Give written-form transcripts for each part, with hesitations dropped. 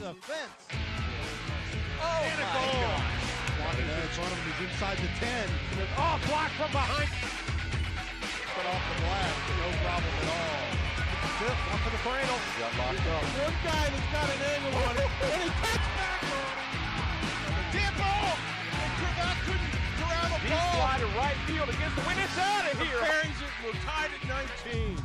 the fence. Oh, and a goal. Walking in front of him, he's inside the 10. Oh, blocked from behind. Cut off the glass, no problem at all. Tip, one for the cradle. Got locked up. One guy that's got an angle on it, and he cuts back on it. Deep ball! That couldn't corral the He's ball. fly to right field against the wind. It's out of here. Buries it. We're tied at 19.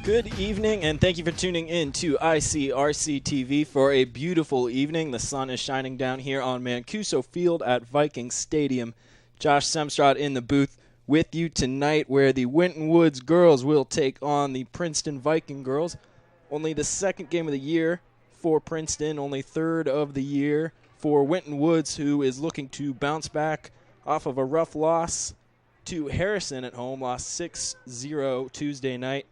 Good evening, and thank you for tuning in to ICRC-TV for a beautiful evening. The sun is shining down here on Mancuso Field at Viking Stadium. Josh Semstrad in the booth with you tonight, where the Winton Woods girls will take on the Princeton Viking girls. Only the second game of the year for Princeton, only third of the year for Winton Woods, who is looking to bounce back off of a rough loss to Harrison at home, lost 6-0 Tuesday night.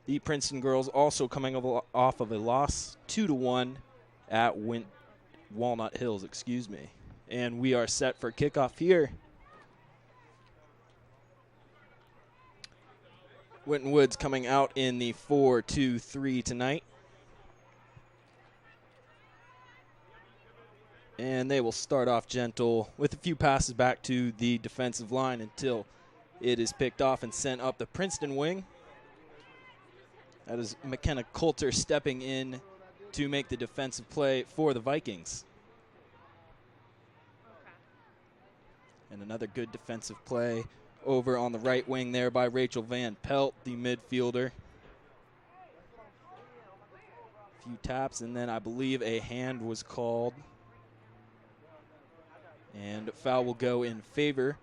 The Princeton girls also coming off of a loss 2-1 at Walnut Hills, And we are set for kickoff here. Winton Woods coming out in the 4-2-3 tonight. And they will start off gentle with a few passes back to the defensive line until it is picked off and sent up the Princeton wing. That is McKenna Coulter stepping in to make the defensive play for the Vikings. And another good defensive play over on the right wing there by Rachel Van Pelt, the midfielder. A few taps, and then I believe a hand was called. And foul will go in favor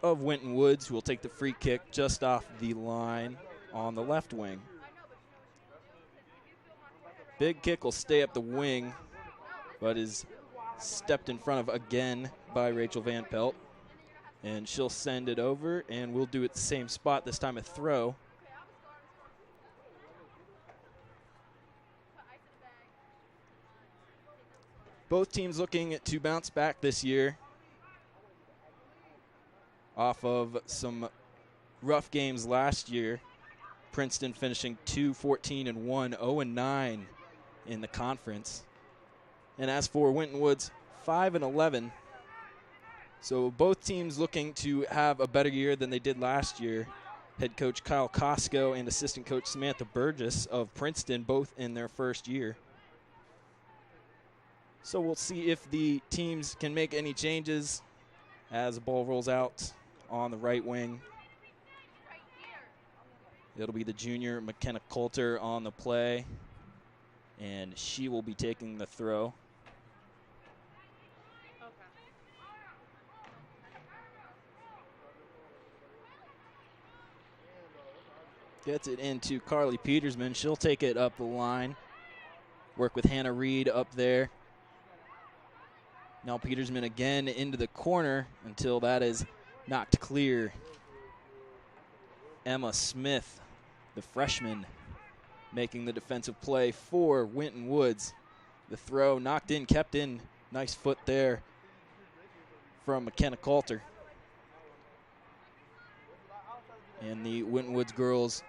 of Winton Woods, who will take the free kick just off the line on the left wing. Big kick will stay up the wing, but is stepped in front of again by Rachel Van Pelt. And she'll send it over, and we'll do it the same spot, this time a throw. Both teams looking to bounce back this year off of some rough games last year. Princeton finishing 2-14-1, 0-9 in the conference. And as for Winton Woods, 5-11. So both teams looking to have a better year than they did last year. Head coach Kyle Costco and assistant coach Samantha Burgess of Princeton, both in their first year. So we'll see if the teams can make any changes as the ball rolls out on the right wing. It'll be the junior McKenna Coulter on the play, and she will be taking the throw. Gets it into Carly Petersman. She'll take it up the line. Work with Hannah Reed up there. Now Petersman again into the corner until that is knocked clear. Emma Smith, the freshman, making the defensive play for Winton Woods. The throw knocked in, kept in. Nice foot there from McKenna Coulter. And the Winton Woods girls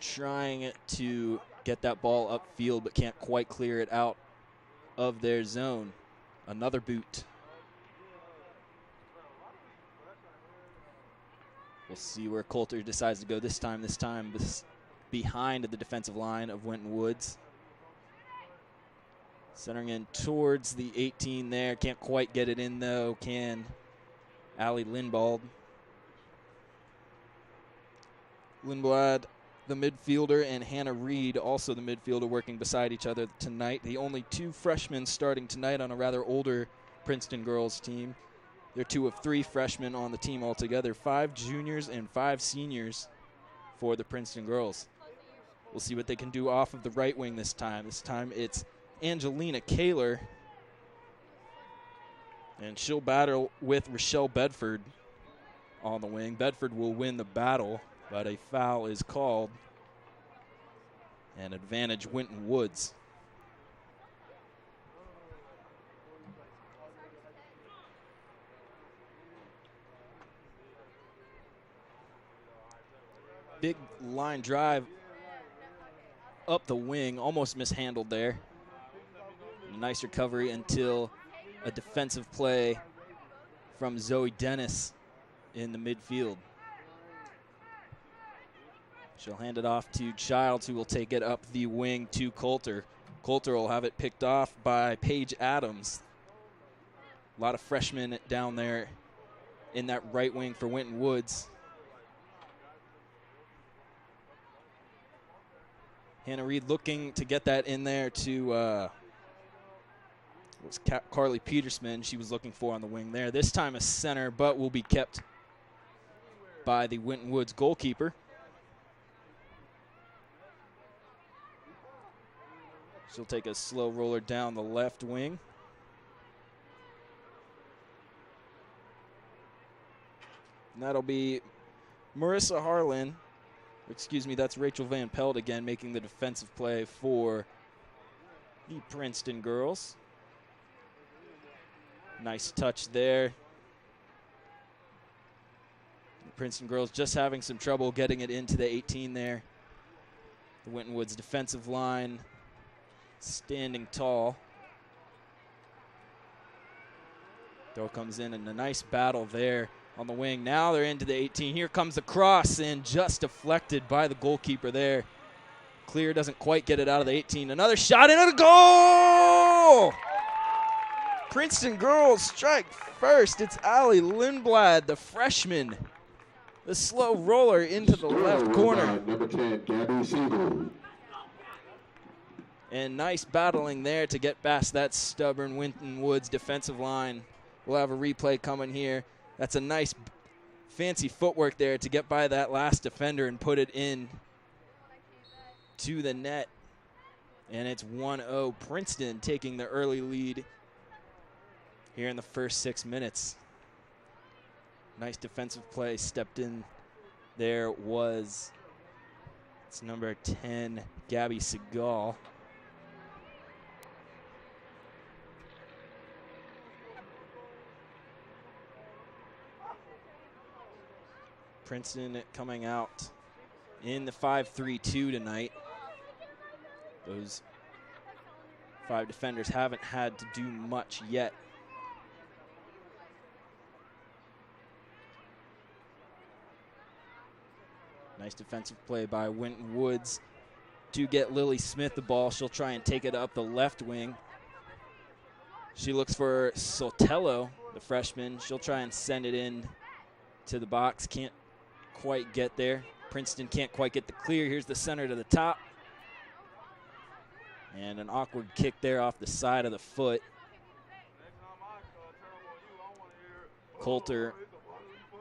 trying to get that ball upfield but can't quite clear it out of their zone. Another boot. We'll see where Coulter decides to go this time. This time behind the defensive line of Winton Woods. Centering in towards the 18 there. Can't quite get it in though. Can Allie Lindblad. Lindblad, the midfielder, and Hannah Reed, also the midfielder, working beside each other tonight. The only two freshmen starting tonight on a rather older Princeton girls team. They're two of three freshmen on the team altogether. 5 juniors and 5 seniors for the Princeton girls. We'll see what they can do off of the right wing this time. This time it's Angelina Kaler. And she'll battle with Rochelle Bedford on the wing. Bedford will win the battle, but a foul is called. And advantage Winton Woods. big line drive up the wing, almost mishandled there. Nice recovery until a defensive play from Zoe Dennis in the midfield. She'll hand it off to Childs, who will take it up the wing to Coulter. Coulter will have it picked off by Paige Adams. A lot of freshmen down there in that right wing for Winton Woods. Hannah Reed looking to get that in there to Carly Petersman she was looking for on the wing there. This time a center, but will be kept by the Winton Woods goalkeeper. She'll take a slow roller down the left wing. And that'll be Marissa Harlan. Excuse me, that's Rachel Van Pelt again making the defensive play for the Princeton girls. Nice touch there. The Princeton girls just having some trouble getting it into the 18 there. The Winton Woods defensive line standing tall. Throw comes in and a nice battle there on the wing. Now they're into the 18. Here comes the cross and just deflected by the goalkeeper there. Clear doesn't quite get it out of the 18. Another shot and a goal! Princeton girls strike first. It's Allie Lindblad, the freshman. The slow roller into the left corner. Number 10, Gabby Siegel. And nice battling there to get past that stubborn Winton Woods defensive line. We'll have a replay coming here. That's a nice fancy footwork there to get by that last defender and put it in to the net. And it's 1-0 Princeton taking the early lead here in the first 6 minutes. Nice defensive play stepped in. There was, it's number 10, Gabby Segal. Princeton coming out in the 5-3-2 tonight. Those 5 defenders haven't had to do much yet. Nice defensive play by Winton Woods to get Lily Smith the ball. She'll try and take it up the left wing. She looks for Sotelo, the freshman. She'll try and send it in to the box. Can't quite get there. Princeton can't quite get the clear. Here's the center to the top. And an awkward kick there off the side of the foot. Coulter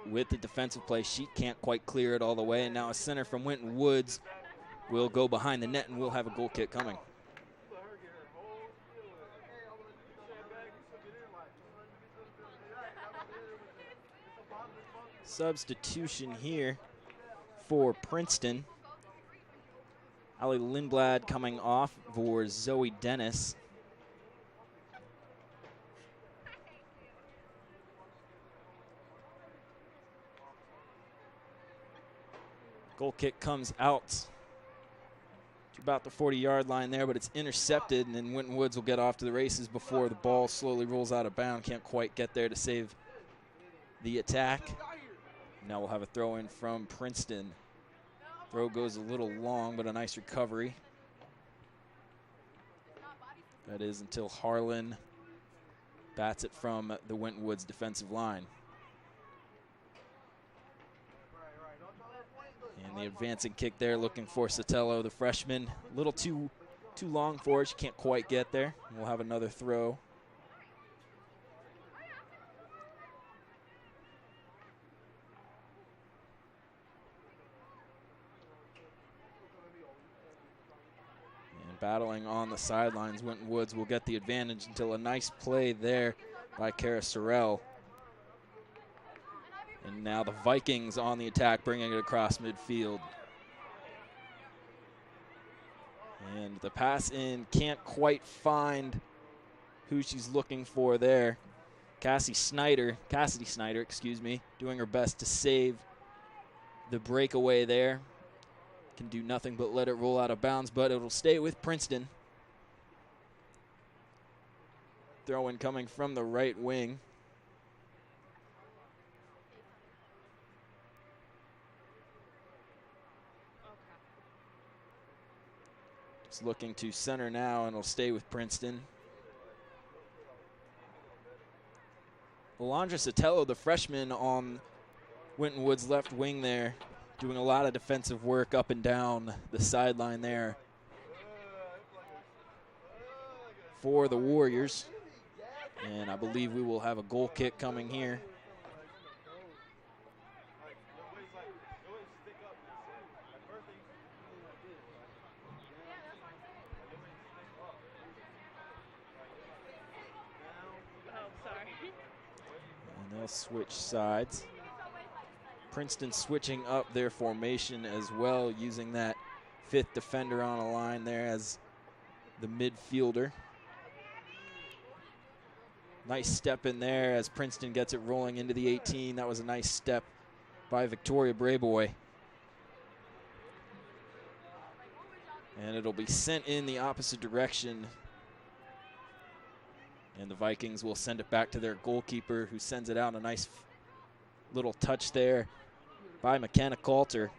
with the defensive play. She can't quite clear it all the way. And now a center from Winton Woods will go behind the net, and we'll have a goal kick coming. Substitution here for Princeton. Allie Lindblad coming off for Zoe Dennis. Goal kick comes out to about the 40-yard line there, but it's intercepted, and then Winton Woods will get off to the races before the ball slowly rolls out of bounds. Can't quite get there to save the attack. Now we'll have a throw in from Princeton. Throw goes a little long, but a nice recovery. That is until Harlan bats it from the Winton Woods defensive line. And the advancing kick there, looking for Sotelo, the freshman. A little too long for it. She can't quite get there. We'll have another throw. Battling on the sidelines, Winton Woods will get the advantage until a nice play there by Kara Sorrell. And now the Vikings on the attack, bringing it across midfield. And the pass in, can't quite find who she's looking for there. Cassidy Snyder, doing her best to save the breakaway there. can do nothing but let it roll out of bounds, but it'll stay with Princeton. Throw in coming from the right wing. Just looking to center now, and it'll stay with Princeton. Alondra Sotelo, the freshman on Winton Wood's left wing there, doing a lot of defensive work up and down the sideline there for the Warriors. And I believe we will have a goal kick coming here. And they'll switch sides. Princeton switching up their formation as well, using that fifth defender on a line there as the midfielder. Nice step in there as Princeton gets it rolling into the 18. That was a nice step by Victoria Brayboy. And it'll be sent in the opposite direction. And the Vikings will send it back to their goalkeeper, who sends it out. A nice little touch there by McKenna Coulter.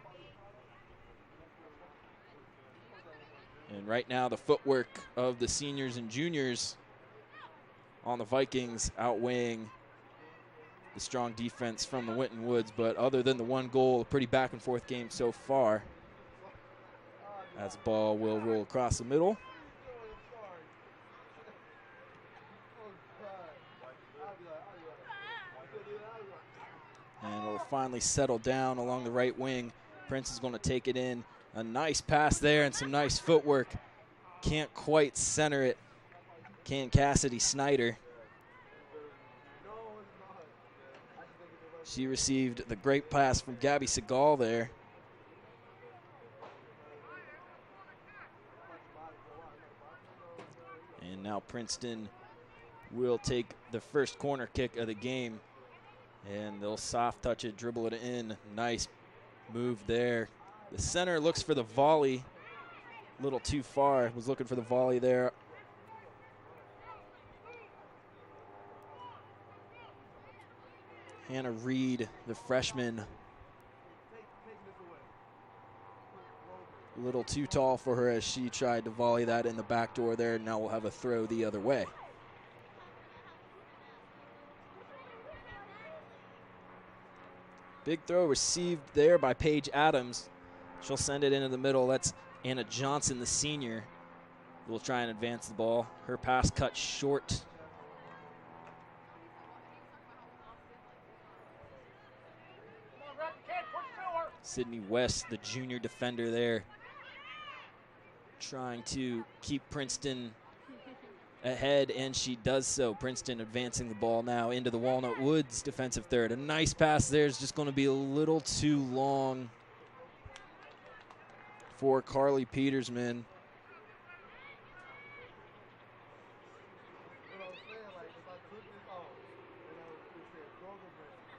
And right now the footwork of the seniors and juniors on the Vikings outweighing the strong defense from the Winton Woods. But other than the one goal, a pretty back and forth game so far, as the ball will roll across the middle. And it'll finally settle down along the right wing. Prince is going to take it in. A nice pass there and some nice footwork. Can't quite center it. Can Cassidy Snyder. She received the great pass from Gabby Segal there. And now Princeton will take the first corner kick of the game. And they'll soft touch it, dribble it in. Nice move there. The center looks for the volley. A little too far. Was looking for the volley there. Hannah Reed, the freshman. A little too tall for her as she tried to volley that in the back door there. Now we'll have a throw the other way. Big throw received there by Paige Adams. She'll send it into the middle. That's Anna Johnson, the senior, who will try and advance the ball. Her pass cut short. Sydney West, the junior defender there, trying to keep Princeton ahead, and she does so. Princeton advancing the ball now into the Walnut Woods defensive third. A nice pass there is just going to be a little too long for Carly Petersman.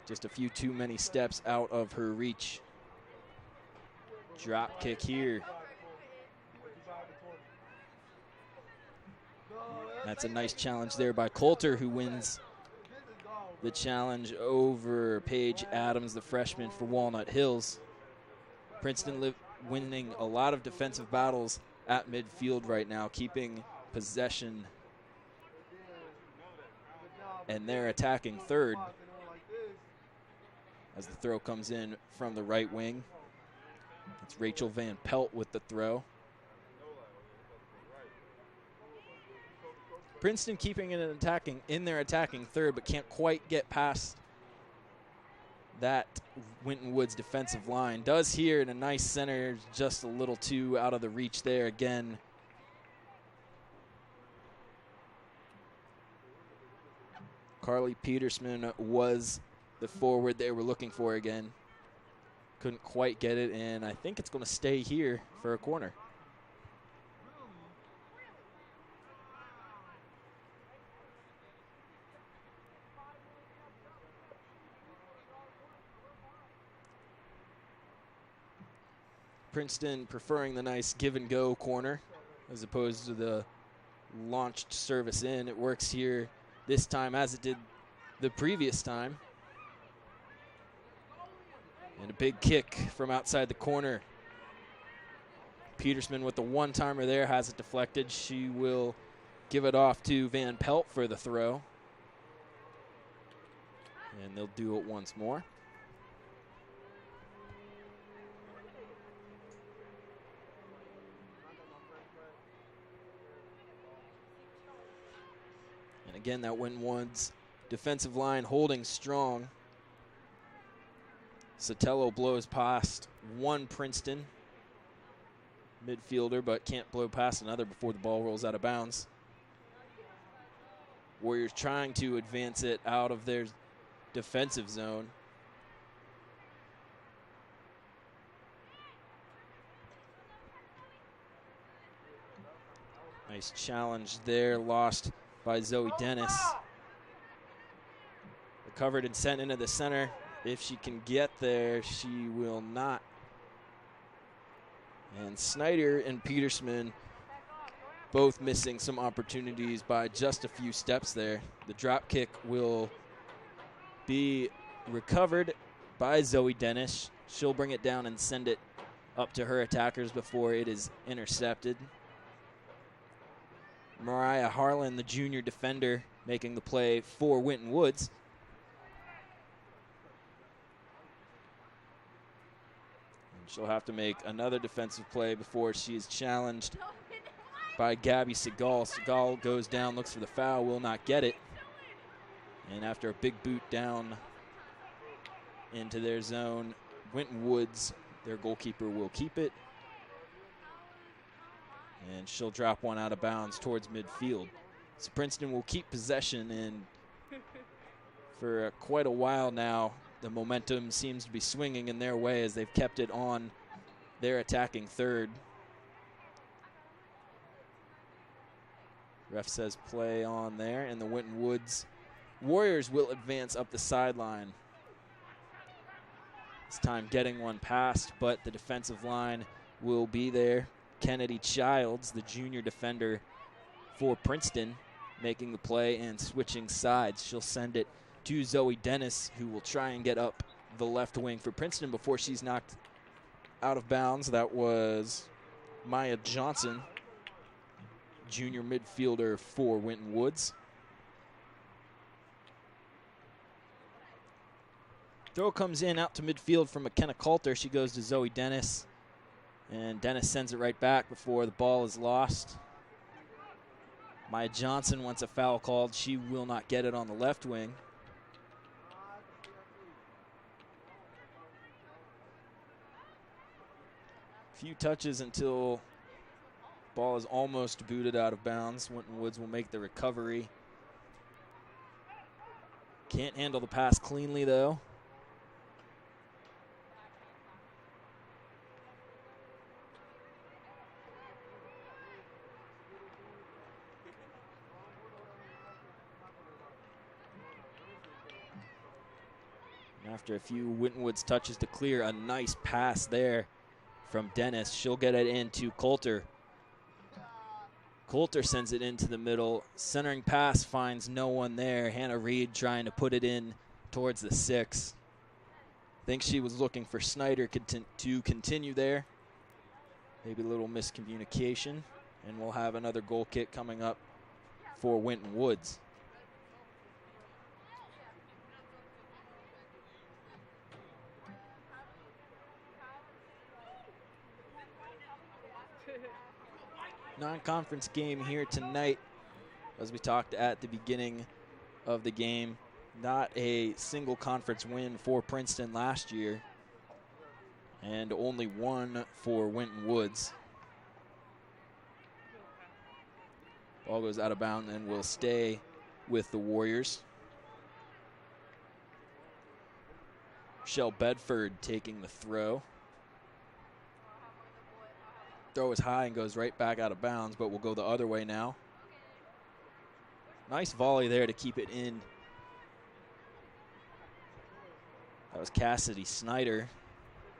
Just a few too many steps out of her reach. Drop kick here. That's a nice challenge there by Coulter, who wins the challenge over Paige Adams, the freshman for Walnut Hills. Princeton winning a lot of defensive battles at midfield right now, keeping possession. And they're attacking third as the throw comes in from the right wing. It's Rachel Van Pelt with the throw. Princeton keeping it in their attacking third, but can't quite get past that Winton Woods defensive line. Does here in a nice center, just a little too out of the reach there again. Carly Petersman was the forward they were looking for again. Couldn't quite get it, and I think it's going to stay here for a corner. Princeton preferring the nice give-and-go corner as opposed to the launched service in. It works here this time as it did the previous time. And a big kick from outside the corner. Petersman with the one-timer there has it deflected. She will give it off to Van Pelt for the throw. And they'll do it once more. And again, that Winton Woods defensive line holding strong. Sotelo blows past one Princeton midfielder, but can't blow past another before the ball rolls out of bounds. Warriors trying to advance it out of their defensive zone. Nice challenge there, lost by Zoe Dennis. Recovered and sent into the center. If she can get there, she will not. And Snyder and Petersman both missing some opportunities by just a few steps there. The drop kick will be recovered by Zoe Dennis. She'll bring it down and send it up to her attackers before it is intercepted. Mariah Harlan, the junior defender, making the play for Winton Woods. And she'll have to make another defensive play before she is challenged by Gabby Segal. Segal goes down, looks for the foul, will not get it. And after a big boot down into their zone, Winton Woods, their goalkeeper, will keep it. And she'll drop one out of bounds towards midfield. So Princeton will keep possession, and for quite a while now, the momentum seems to be swinging in their way as they've kept it on their attacking third. Ref says play on there, and the Winton Woods Warriors will advance up the sideline. This time getting one past, but the defensive line will be there. Kennedy Childs, the junior defender for Princeton, making the play and switching sides. She'll send it to Zoe Dennis, who will try and get up the left wing for Princeton before she's knocked out of bounds. That was Maya Johnson, junior midfielder for Winton Woods. Throw comes in out to midfield from McKenna Coulter. She goes to Zoe Dennis, and Dennis sends it right back before the ball is lost. Maya Johnson wants a foul called. She will not get it on the left wing. Few touches until ball is almost booted out of bounds. Winton Woods will make the recovery. Can't handle the pass cleanly, though. After a few Winton Woods touches to clear, a nice pass there from Dennis. She'll get it into Coulter. Coulter sends it into the middle. Centering pass finds no one there. Hannah Reed trying to put it in towards the 6. I think she was looking for Snyder to continue there. Maybe a little miscommunication. And we'll have another goal kick coming up for Winton Woods. Non-conference game here tonight, as we talked at the beginning of the game. Not a single conference win for Princeton last year, and only one for Winton Woods. Ball goes out of bounds and will stay with the Warriors. Michelle Bedford taking the throw. Throw is high and goes right back out of bounds, but will go the other way now. Nice volley there to keep it in. That was Cassidy Snyder.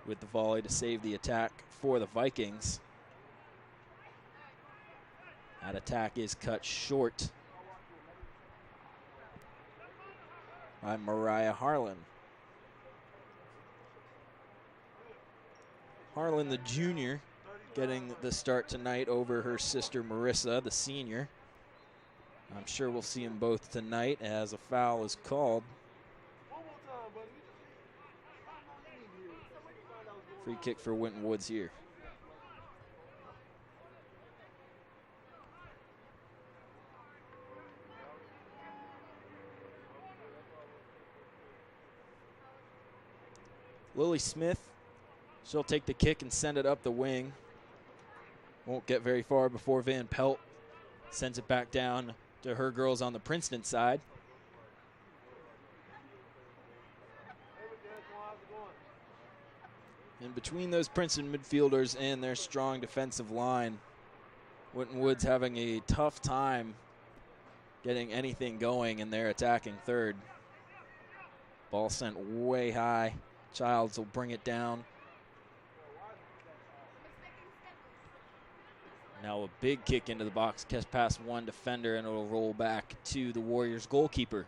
with the volley to save the attack for the Vikings. That attack is cut short by Mariah Harlan. Harlan, the junior, getting the start tonight over her sister Marissa, the senior. I'm sure we'll see them both tonight as a foul is called. Free kick for Winton Woods here. Lily Smith, she'll take the kick and send it up the wing. Won't get very far before Van Pelt sends it back down to her girls on the Princeton side. And between those Princeton midfielders and their strong defensive line, Winton Woods having a tough time getting anything going in their attacking third. Ball sent way high. Childs will bring it down. Now a big kick into the box, gets past one defender, and it'll roll back to the Warriors goalkeeper.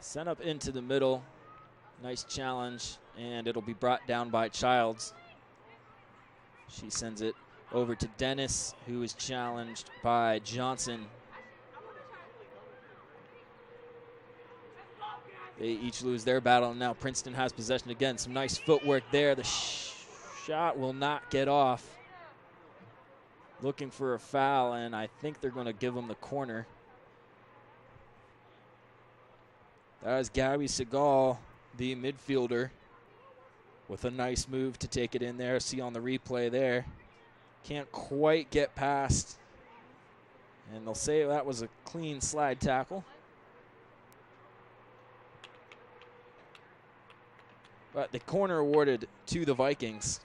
Sent up into the middle. Nice challenge, and it'll be brought down by Childs. She sends it over to Dennis, who is challenged by Johnson. They each lose their battle, and now Princeton has possession again. Some nice footwork there. The shot will not get off. Looking for a foul, and I think they're going to give them the corner. That is Gabby Segal, the midfielder, with a nice move to take it in there. See on the replay there. Can't quite get past. And they'll say that was a clean slide tackle. But the corner awarded to the Vikings.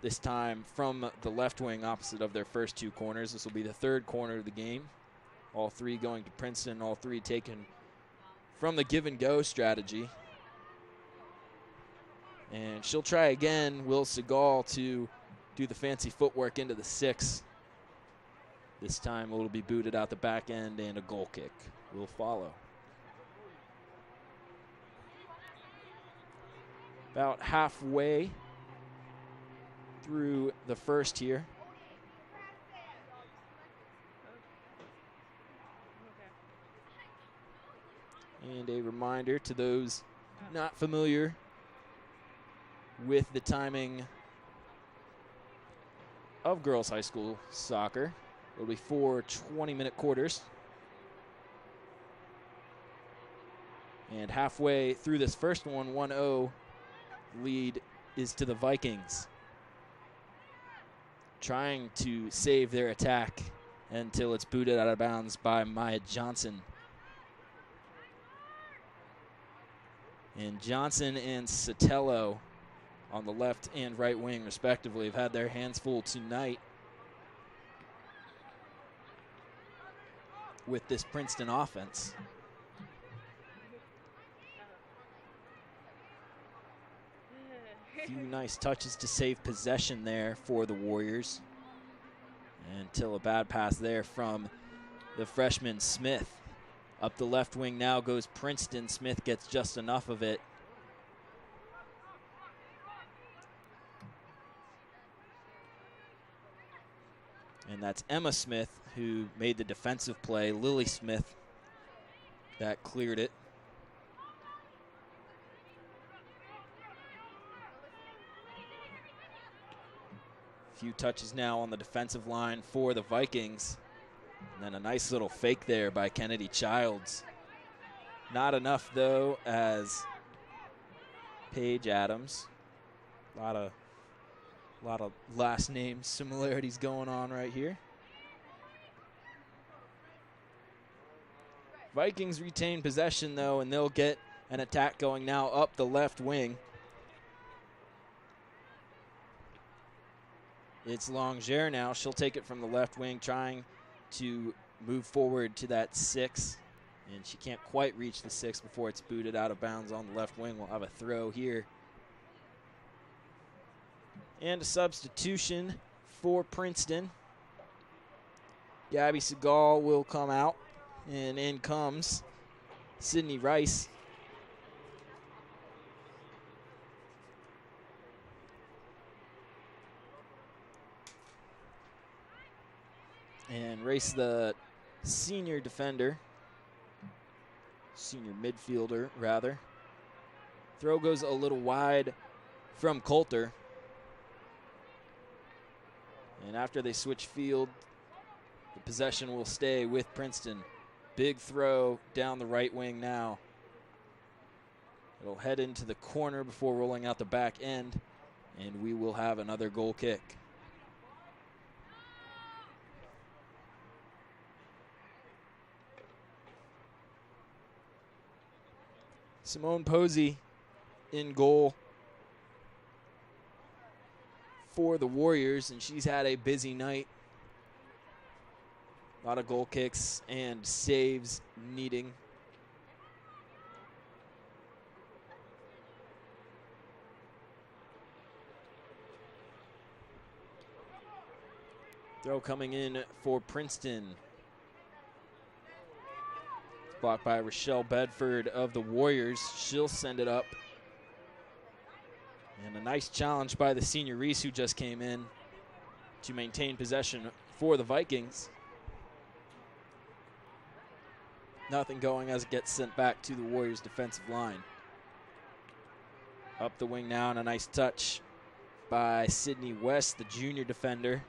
This time from the left wing opposite of their first two corners. This will be the third corner of the game. All three going to Princeton, all three taken from the give and go strategy. And she'll try again, Will Segal, to do the fancy footwork into the 6. This time it'll be booted out the back end, and a goal kick will follow. About halfway through the first here. And a reminder to those not familiar with the timing of girls high school soccer. It'll be 4 20-minute quarters. And halfway through this first one, 1-0 lead is to the Vikings. Trying to save their attack until it's booted out of bounds by Maya Johnson. And Johnson and Sotelo on the left and right wing, respectively, have had their hands full tonight with this Princeton offense. A few nice touches to save possession there for the Warriors. Until a bad pass there from the freshman Smith. Up the left wing now goes Princeton. Smith gets just enough of it. And that's Emma Smith who made the defensive play. Lily Smith that cleared it. Few touches now on the defensive line for the Vikings. And then a nice little fake there by Kennedy Childs. Not enough, though, as Paige Adams. A lot of last name similarities going on right here. Vikings retain possession, though, and they'll get an attack going now up the left wing. It's Longier now. She'll take it from the left wing, trying to move forward to that 6. And she can't quite reach the 6 before it's booted out of bounds on the left wing. We'll have a throw here. And a substitution for Princeton. Gabby Segal will come out. And in comes Sydney Rice. And Rice, the senior defender. Senior midfielder, rather. Throw goes a little wide from Coulter. And after they switch field, the possession will stay with Princeton. Big throw down the right wing now. It'll head into the corner before rolling out the back end, and we will have another goal kick. Simone Posey in goal for the Warriors, and she's had a busy night. A lot of goal kicks and saves needing. Throw coming in for Princeton. Blocked by Rochelle Bedford of the Warriors. She'll send it up. And a nice challenge by the senior Reese, who just came in to maintain possession for the Vikings. Nothing going as it gets sent back to the Warriors' defensive line. Up the wing now, and a nice touch by Sydney West, the junior defender.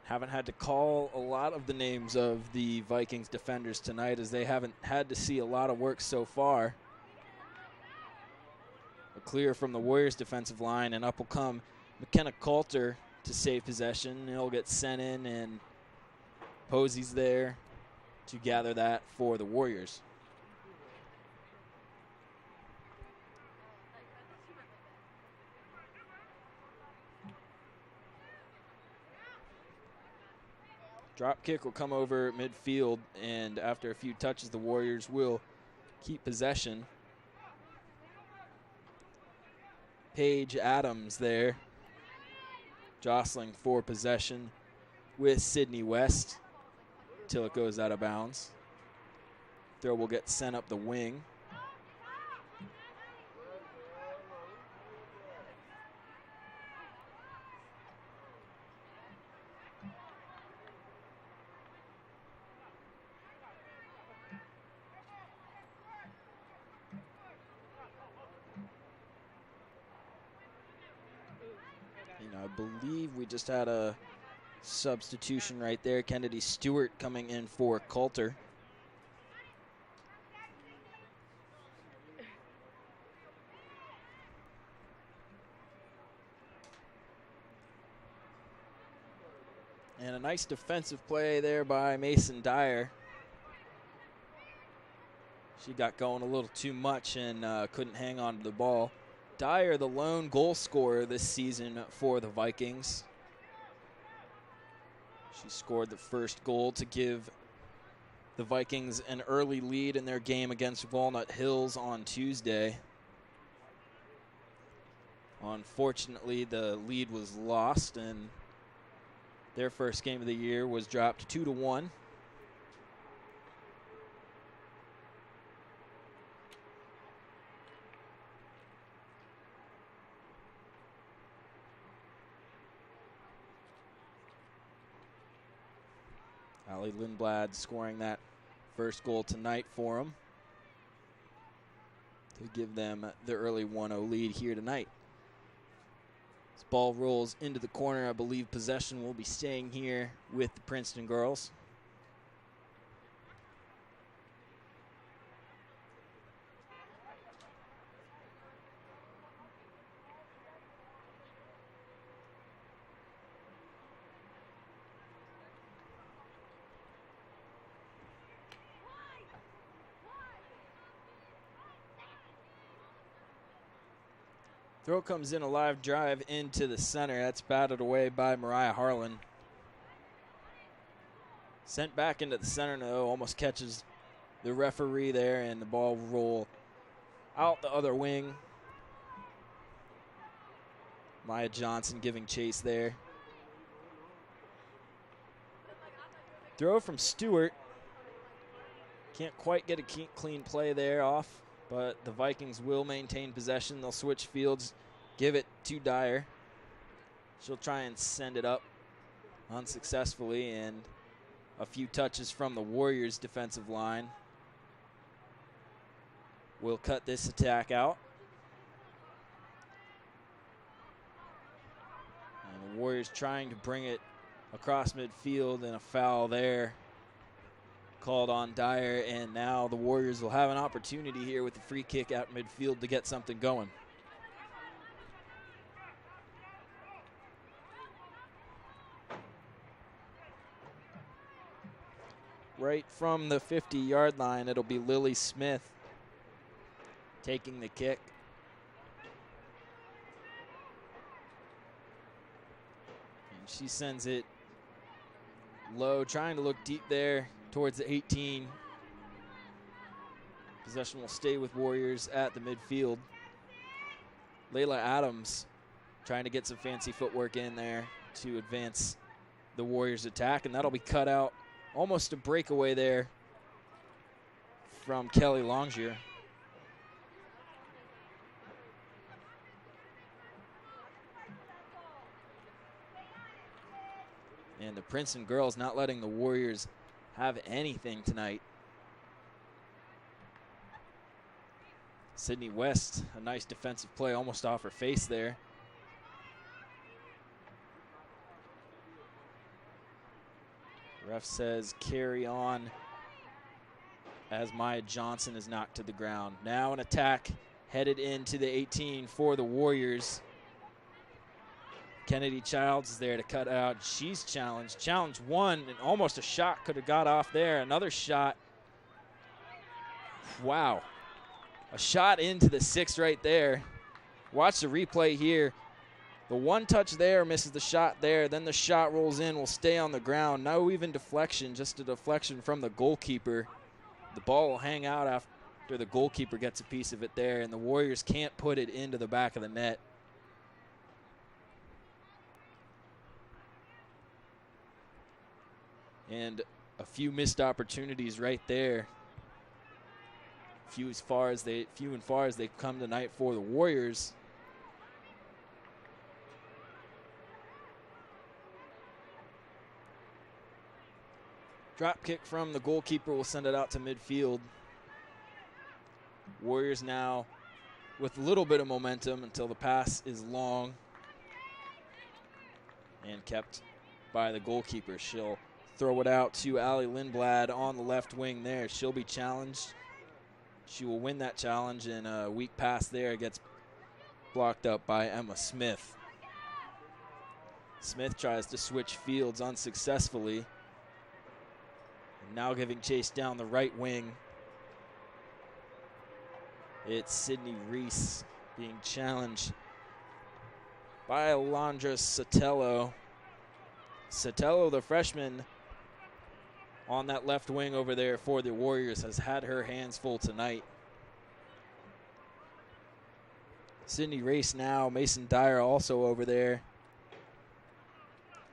Haven't had to call a lot of the names of the Vikings defenders tonight, as they haven't had to see a lot of work so far. A clear from the Warriors defensive line, and up will come McKenna Coulter to save possession. He'll get sent in, and Posey's there to gather that for the Warriors. Drop kick will come over midfield, and after a few touches, the Warriors will keep possession. Paige Adams there, jostling for possession with Sydney West till it goes out of bounds. Throw will get sent up the wing. I believe we just had a substitution right there. Kennedy Stewart coming in for Coulter. And a nice defensive play there by Mason Dyer. She got going a little too much and couldn't hang on to the ball. Dyer, the lone goal scorer this season for the Vikings. She scored the first goal to give the Vikings an early lead in their game against Walnut Hills on Tuesday. Unfortunately, the lead was lost, and their first game of the year was dropped 2-1. Ali Lindblad scoring that first goal tonight for them to give them the early 1-0 lead here tonight. This ball rolls into the corner. I believe possession will be staying here with the Princeton girls. Throw comes in a live drive into the center. That's batted away by Mariah Harlan. Sent back into the center, though, almost catches the referee there, and the ball will roll out the other wing. Maya Johnson giving chase there. Throw from Stewart. Can't quite get a clean play there off, but the Vikings will maintain possession. They'll switch fields, give it to Dyer. She'll try and send it up unsuccessfully, and a few touches from the Warriors defensive line will cut this attack out. And the Warriors trying to bring it across midfield, and a foul there called on Dyer, and now the Warriors will have an opportunity here with the free kick at midfield to get something going. Right from the 50-yard line, it'll be Lily Smith taking the kick. And she sends it low, trying to look deep there towards the 18. Possession will stay with Warriors at the midfield. Layla Adams trying to get some fancy footwork in there to advance the Warriors' attack, and that'll be cut out. Almost a breakaway there from Kelly Longier. And the Princeton girls not letting the Warriors have anything tonight. Sydney West, a nice defensive play almost off her face there. Ref says carry on as Maya Johnson is knocked to the ground. Now an attack headed into the 18 for the Warriors. Kennedy Childs is there to cut out. She's challenged. Challenge one, and almost a shot could have got off there. Another shot. Wow. A shot into the 6 right there. Watch the replay here. The one touch there misses the shot there. Then the shot rolls in, will stay on the ground. No even deflection, just a deflection from the goalkeeper. The ball will hang out after the goalkeeper gets a piece of it there, and the Warriors can't put it into the back of the net. And a few missed opportunities right there. Few and far as they've come tonight for the Warriors. Drop kick from the goalkeeper will send it out to midfield. Warriors now with a little bit of momentum until the pass is long and kept by the goalkeeper. She'll throw it out to Allie Lindblad on the left wing there. She'll be challenged. She will win that challenge, and a weak pass there gets blocked up by Emma Smith. Smith tries to switch fields unsuccessfully. Now giving chase down the right wing. It's Sydney Reese being challenged by Alondra Sotelo. Sotelo, the freshman, on that left wing over there for the Warriors, has had her hands full tonight. Sydney Race now, Mason Dyer also over there.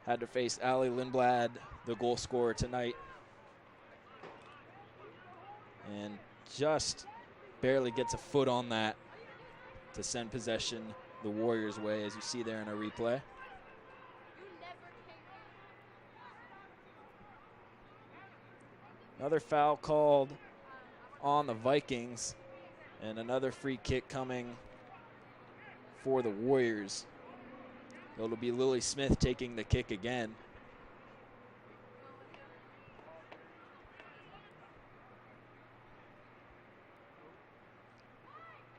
Had to face Allie Lindblad, the goal scorer tonight. And just barely gets a foot on that to send possession the Warriors' way, as you see there in our replay. Another foul called on the Vikings, and another free kick coming for the Warriors. It'll be Lily Smith taking the kick again.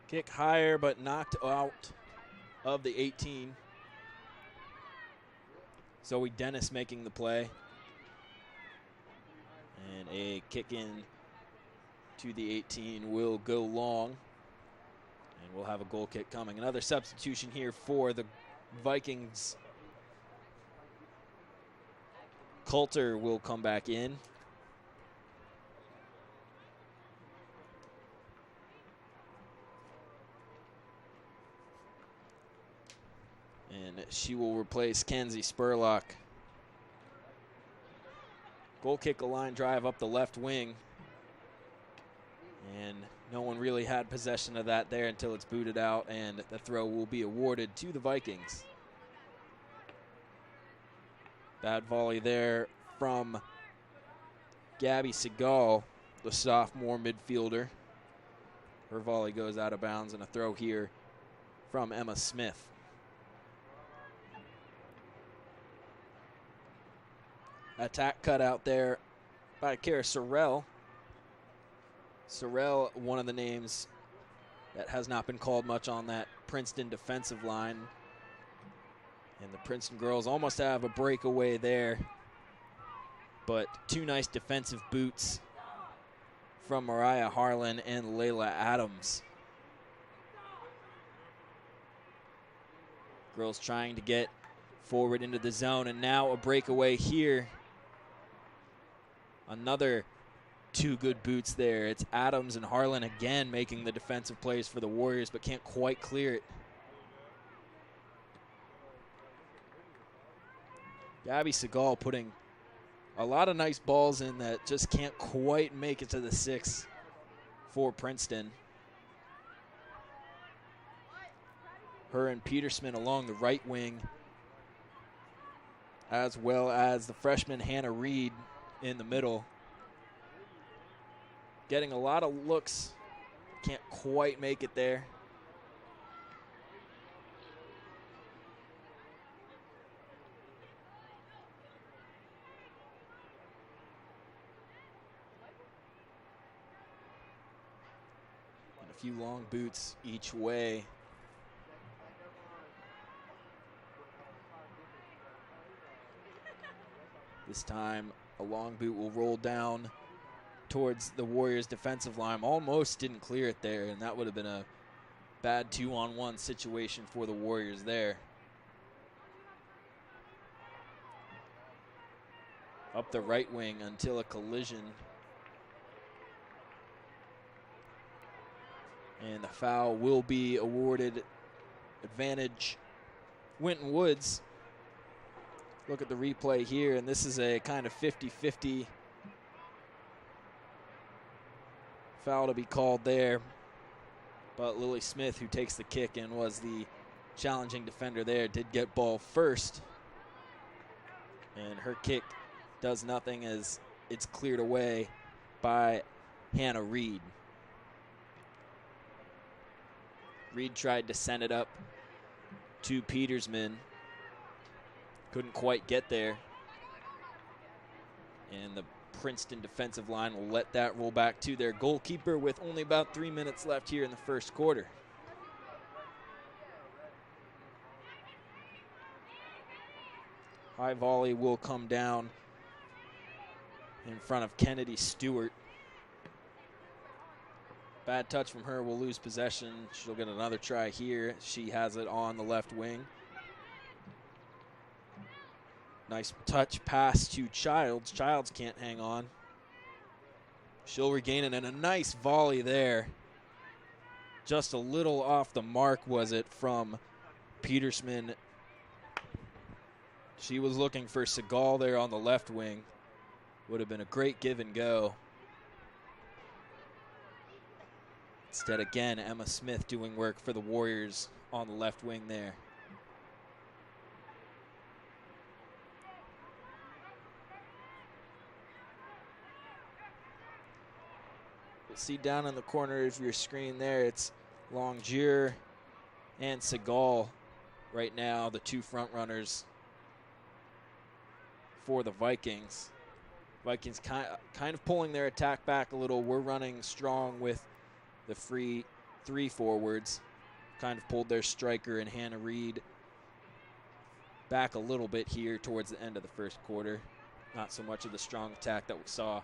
Kick higher, but knocked out of the 18. Zoe Dennis making the play. And a kick in to the 18 will go long. And we'll have a goal kick coming. Another substitution here for the Vikings. Coulter will come back in. And she will replace Kenzie Spurlock. Goal kick, a line drive up the left wing. And no one really had possession of that there until it's booted out, and the throw will be awarded to the Vikings. Bad volley there from Gabby Segal, the sophomore midfielder. Her volley goes out of bounds, and a throw here from Emma Smith. Attack cut out there by Kara Sorrell. Sorrell, one of the names that has not been called much on that Princeton defensive line. And the Princeton girls almost have a breakaway there. But two nice defensive boots from Mariah Harlan and Layla Adams. Girls trying to get forward into the zone, and now a breakaway here. Another two good boots there. It's Adams and Harlan again making the defensive plays for the Warriors, but can't quite clear it. Gabby Segal putting a lot of nice balls in that just can't quite make it to the six for Princeton. Her and Petersman along the right wing, as well as the freshman Hannah Reed in the middle. Getting a lot of looks, can't quite make it there. And a few long boots each way. This time, a long boot will roll down towards the Warriors' defensive line. Almost didn't clear it there, and that would have been a bad 2-on-1 situation for the Warriors there. Up the right wing until a collision. And the foul will be awarded. Advantage Winton Woods. Look at the replay here, and this is a kind of 50-50 foul to be called there. But Lily Smith, who takes the kick and was the challenging defender there, did get ball first. And her kick does nothing as it's cleared away by Hannah Reed. Reed tried to send it up to Petersman. Couldn't quite get there. And the Princeton defensive line will let that roll back to their goalkeeper with only about 3 minutes left here in the first quarter. High volley will come down in front of Kennedy Stewart. Bad touch from her, will lose possession. She'll get another try here. She has it on the left wing. Nice touch pass to Childs. Childs can't hang on. She'll regain it, and a nice volley there. Just a little off the mark was it from Petersman. She was looking for Segal there on the left wing. Would have been a great give and go. Instead, again, Emma Smith doing work for the Warriors on the left wing there. You'll see down in the corner of your screen there, it's Longier and Segal right now, the two front runners for the Vikings. Vikings kind of pulling their attack back a little. We're running strong with the free three forwards. Kind of pulled their striker and Hannah Reed back a little bit here towards the end of the first quarter. Not so much of the strong attack that we saw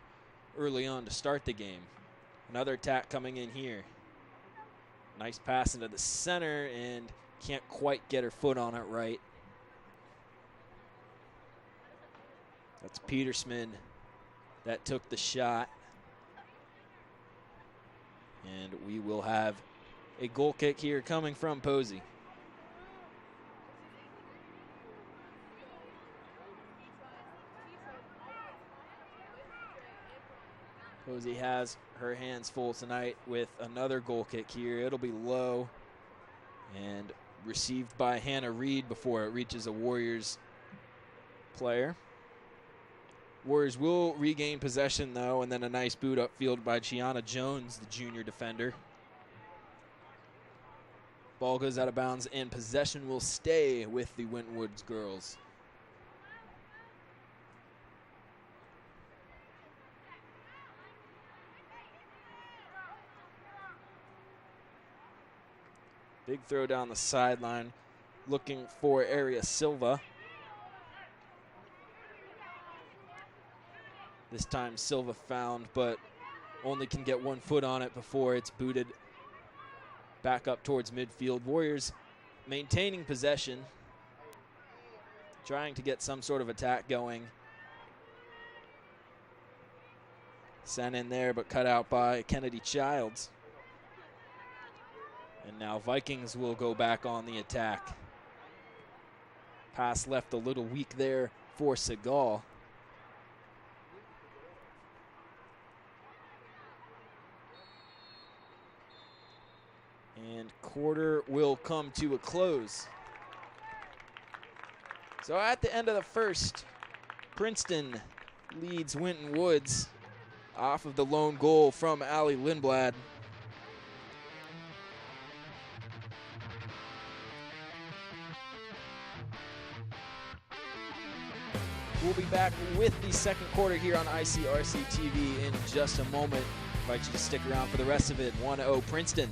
early on to start the game. Another attack coming in here. Nice pass into the center and can't quite get her foot on it right. That's Petersman that took the shot. And we will have a goal kick here coming from Posey. Posey has her hands full tonight with another goal kick here. It'll be low and received by Hannah Reed before it reaches a Warriors player. Warriors will regain possession, though, and then a nice boot upfield by Gianna Jones, the junior defender. Ball goes out of bounds, and possession will stay with the Wentwoods girls. Big throw down the sideline, looking for Aria Silva. This time Silva found, but only can get 1 foot on it before it's booted back up towards midfield. Warriors maintaining possession, trying to get some sort of attack going. Sent in there, but cut out by Kennedy Childs. And now Vikings will go back on the attack. Pass left a little weak there for Segal. And quarter will come to a close. So at the end of the first, Princeton leads Winton Woods off of the lone goal from Allie Lindblad. We'll be back with the second quarter here on ICRC-TV in just a moment. I invite you to stick around for the rest of it. 1-0 Princeton.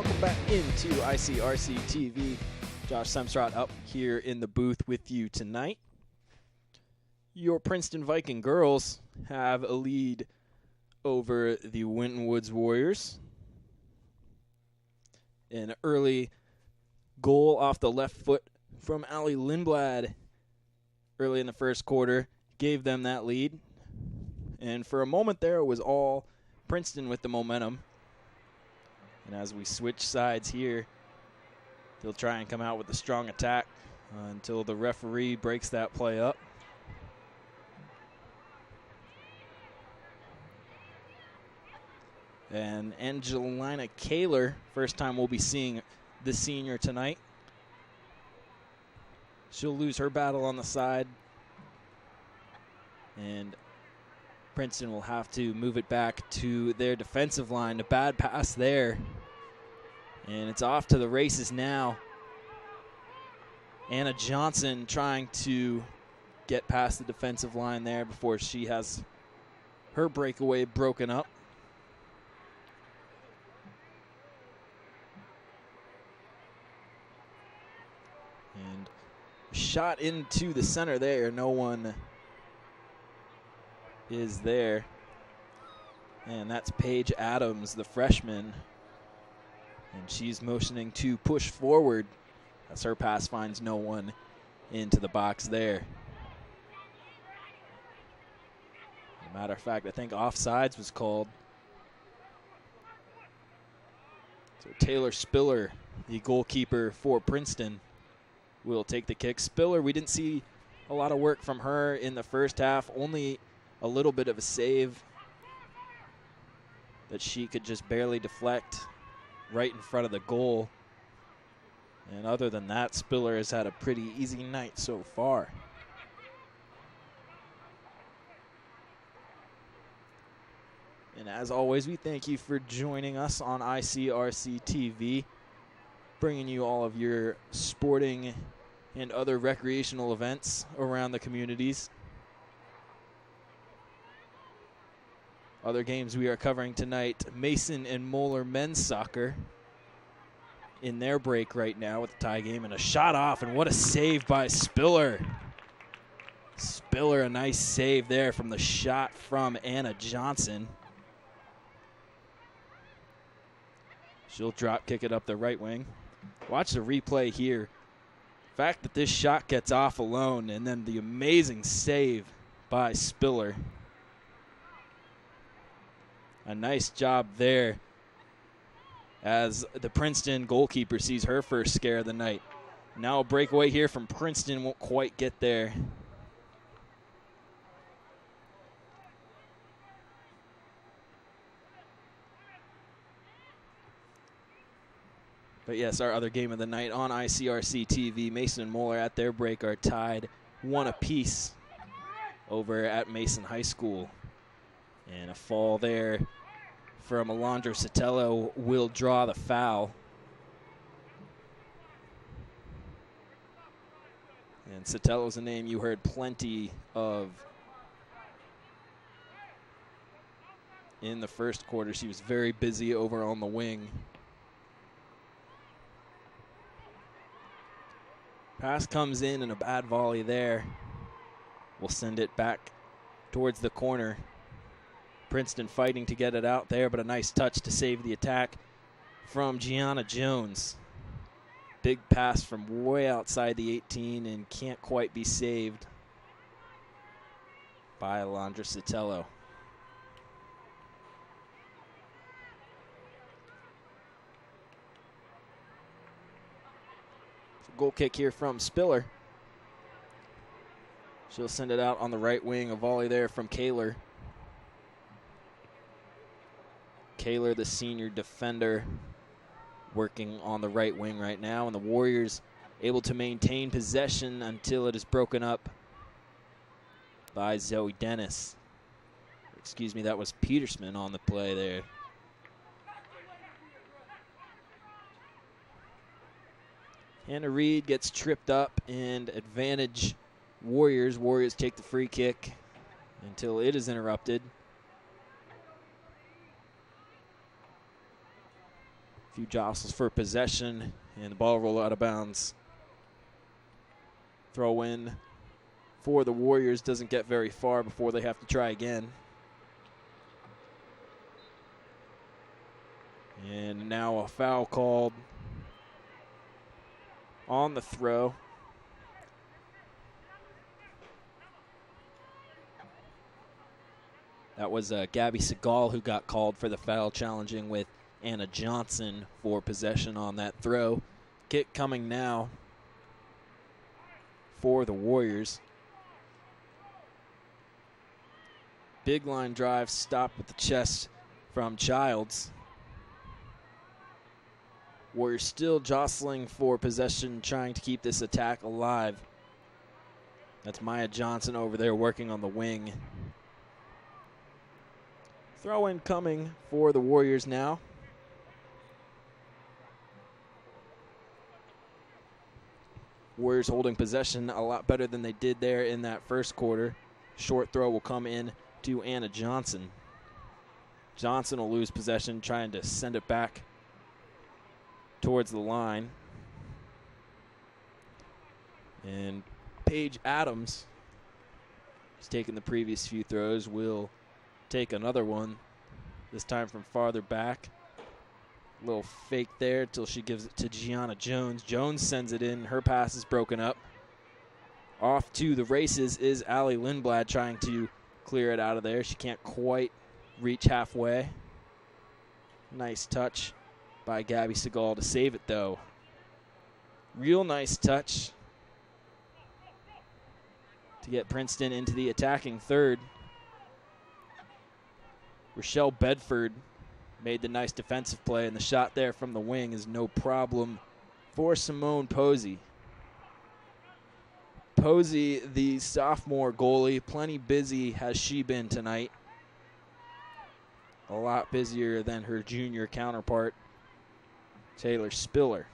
Welcome back into ICRC-TV. Josh Semstrott up here in the booth with you tonight. Your Princeton Viking girls have a lead over the Winton Woods Warriors. An early goal off the left foot from Allie Lindblad early in the first quarter gave them that lead. And for a moment there, it was all Princeton with the momentum. And as we switch sides here, they'll try and come out with a strong attack until the referee breaks that play up. And Angelina Kaler, first time we'll be seeing the senior tonight. She'll lose her battle on the side. And Princeton will have to move it back to their defensive line. A bad pass there. And it's off to the races now. Anna Johnson trying to get past the defensive line there before she has her breakaway broken up. And shot into the center there. No one is there. And that's Paige Adams, the freshman. And she's motioning to push forward as her pass finds no one into the box there. As a matter of fact, I think offsides was called. So Taylor Spiller, the goalkeeper for Princeton, will take the kick. Spiller, we didn't see a lot of work from her in the first half. Only a little bit of a save that she could just barely deflect right in front of the goal. And other than that, Spiller has had a pretty easy night so far. And as always, we thank you for joining us on ICRC-TV, bringing you all of your sporting and other recreational events around the communities. Other games we are covering tonight, Mason and Moeller men's soccer in their break right now with a tie game, and a shot off, and what a save by Spiller. Spiller, a nice save there from the shot from Anna Johnson. She'll drop kick it up the right wing. Watch the replay here. The fact that this shot gets off alone, and then the amazing save by Spiller. A nice job there as the Princeton goalkeeper sees her first scare of the night. Now a breakaway here from Princeton, won't quite get there. But yes, our other game of the night on ICRC-TV, Mason and Moeller at their break are tied 1 apiece over at Mason High School. And a fall there from Alondra Sotelo will draw the foul. And Sotelo's a name you heard plenty of in the first quarter. She was very busy over on the wing. Pass comes in and a bad volley there. We'll send it back towards the corner. Princeton fighting to get it out there, but a nice touch to save the attack from Gianna Jones. Big pass from way outside the 18 and can't quite be saved by Alondra Sotelo. Goal kick here from Spiller. She'll send it out on the right wing. A volley there from Kaler. Kaler, the senior defender, working on the right wing right now. And the Warriors able to maintain possession until it is broken up by Zoe Dennis. Excuse me, that was Petersman on the play there. Hannah Reed gets tripped up and advantage Warriors. Warriors take the free kick until it is interrupted. A few jostles for possession, and the ball roll out of bounds. Throw in for the Warriors doesn't get very far before they have to try again. And now a foul called on the throw. That was Gabby Segal who got called for the foul, challenging with Anna Johnson for possession on that throw. Kick coming now for the Warriors. Big line drive, stopped with the chest from Childs. Warriors still jostling for possession, trying to keep this attack alive. That's Maya Johnson over there working on the wing. Throw in coming for the Warriors now. Warriors holding possession a lot better than they did there in that first quarter. Short throw will come in to Anna Johnson. Johnson will lose possession, trying to send it back towards the line. And Paige Adams, who's taken the previous few throws, will take another one, this time from farther back. A little fake there till she gives it to Gianna Jones. Jones sends it in. Her pass is broken up. Off to the races is Allie Lindblad, trying to clear it out of there. She can't quite reach halfway. Nice touch by Gabby Segal to save it, though. Real nice touch to get Princeton into the attacking third. Rochelle Bedford made the nice defensive play, and the shot there from the wing is no problem for Simone Posey. Posey, the sophomore goalie, plenty busy has she been tonight. A lot busier than her junior counterpart, Taylor Spiller.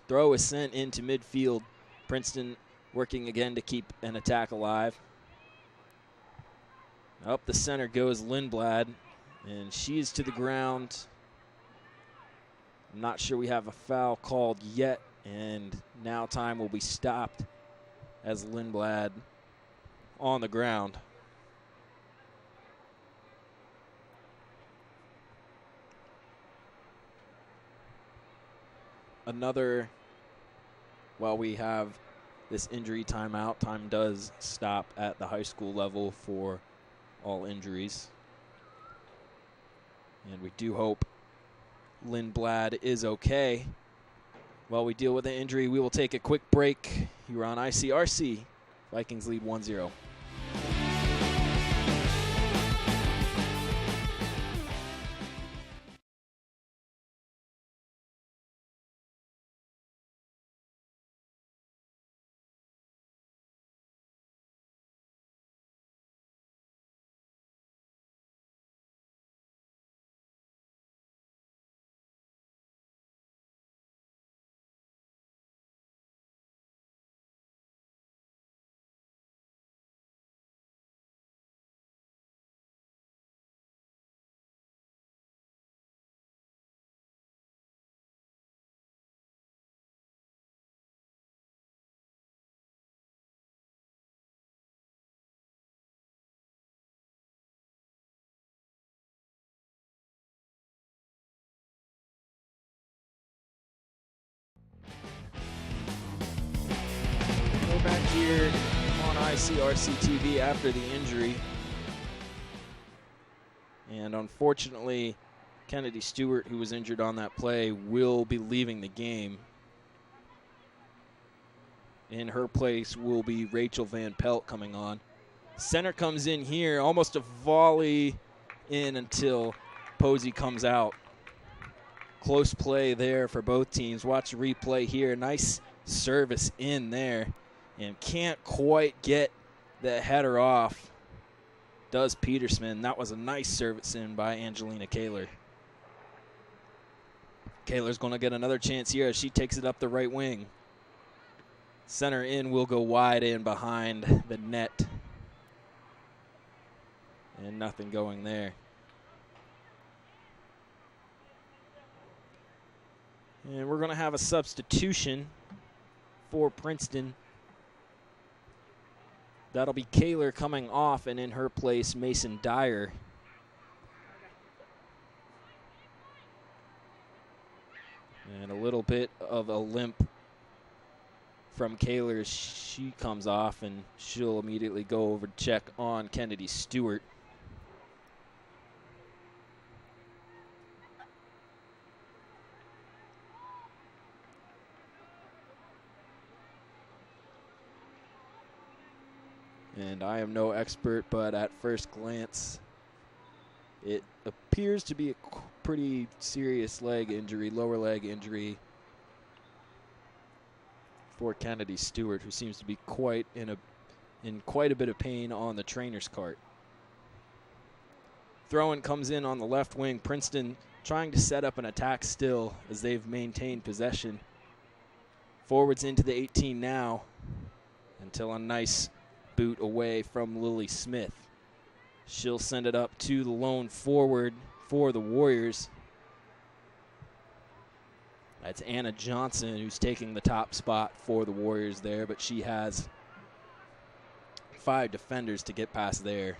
Throw is sent into midfield. Princeton working again to keep an attack alive. Up the center goes Lindblad, and she's to the ground. I'm not sure we have a foul called yet, and now time will be stopped as Lindblad on the ground. While we have this injury timeout, time does stop at the high school level for all injuries. And we do hope Lindblad is okay. While we deal with the injury, we will take a quick break. You're on ICRC. Vikings lead 1-0. We're back here on ICRC-TV after the injury. And unfortunately, Kennedy Stewart, who was injured on that play, will be leaving the game. In her place will be Rachel Van Pelt coming on. Center comes in here, almost a volley in until Posey comes out. Close play there for both teams. Watch the replay here. Nice service in there. And can't quite get the header off. Does Petersman. That was a nice service in by Angelina Kaler. Kaler's going to get another chance here as she takes it up the right wing. Center in will go wide in behind the net. And nothing going there. And we're going to have a substitution for Princeton. That'll be Kaler coming off, and in her place, Mason Dyer. And a little bit of a limp from Kaler as she comes off, and she'll immediately go over to check on Kennedy Stewart. And I am no expert, but at first glance, it appears to be a pretty serious leg injury, lower leg injury for Kennedy Stewart, who seems to be in quite a bit of pain on the trainer's cart. Throw-in comes in on the left wing. Princeton trying to set up an attack still as they've maintained possession. Forwards into the 18 now until a nice boot away from Lily Smith. She'll send it up to the lone forward for the Warriors. That's Anna Johnson, who's taking the top spot for the Warriors there, but she has 5 defenders to get past there.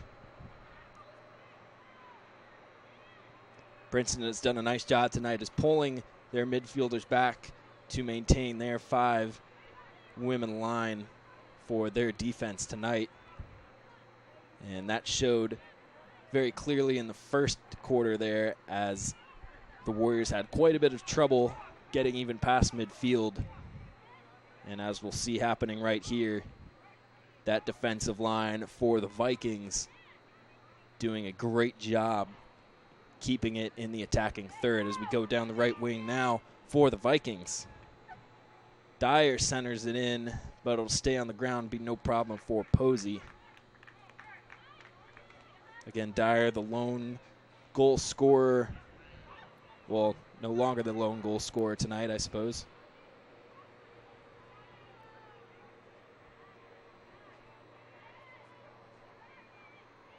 Princeton has done a nice job tonight as pulling their midfielders back to maintain their 5 women line for their defense tonight. And that showed very clearly in the first quarter there, as the Warriors had quite a bit of trouble getting even past midfield. And as we'll see happening right here, that defensive line for the Vikings doing a great job keeping it in the attacking third as we go down the right wing now for the Vikings. Dyer centers it in, but it'll stay on the ground, be no problem for Posey. Again, Dyer, the lone goal scorer. Well, no longer the lone goal scorer tonight, I suppose.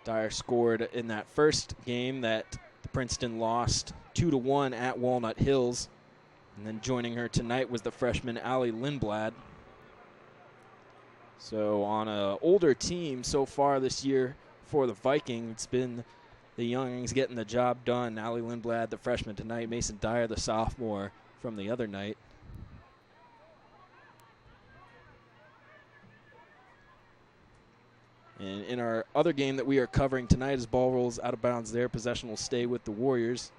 Dyer scored in that first game that Princeton lost 2-1 at Walnut Hills. And then joining her tonight was the freshman Allie Lindblad. So on an older team so far this year for the Vikings, it's been the youngins getting the job done. Allie Lindblad, the freshman tonight. Mason Dyer, the sophomore from the other night. And in our other game that we are covering tonight, as ball rolls out of bounds there, possession will stay with the Warriors.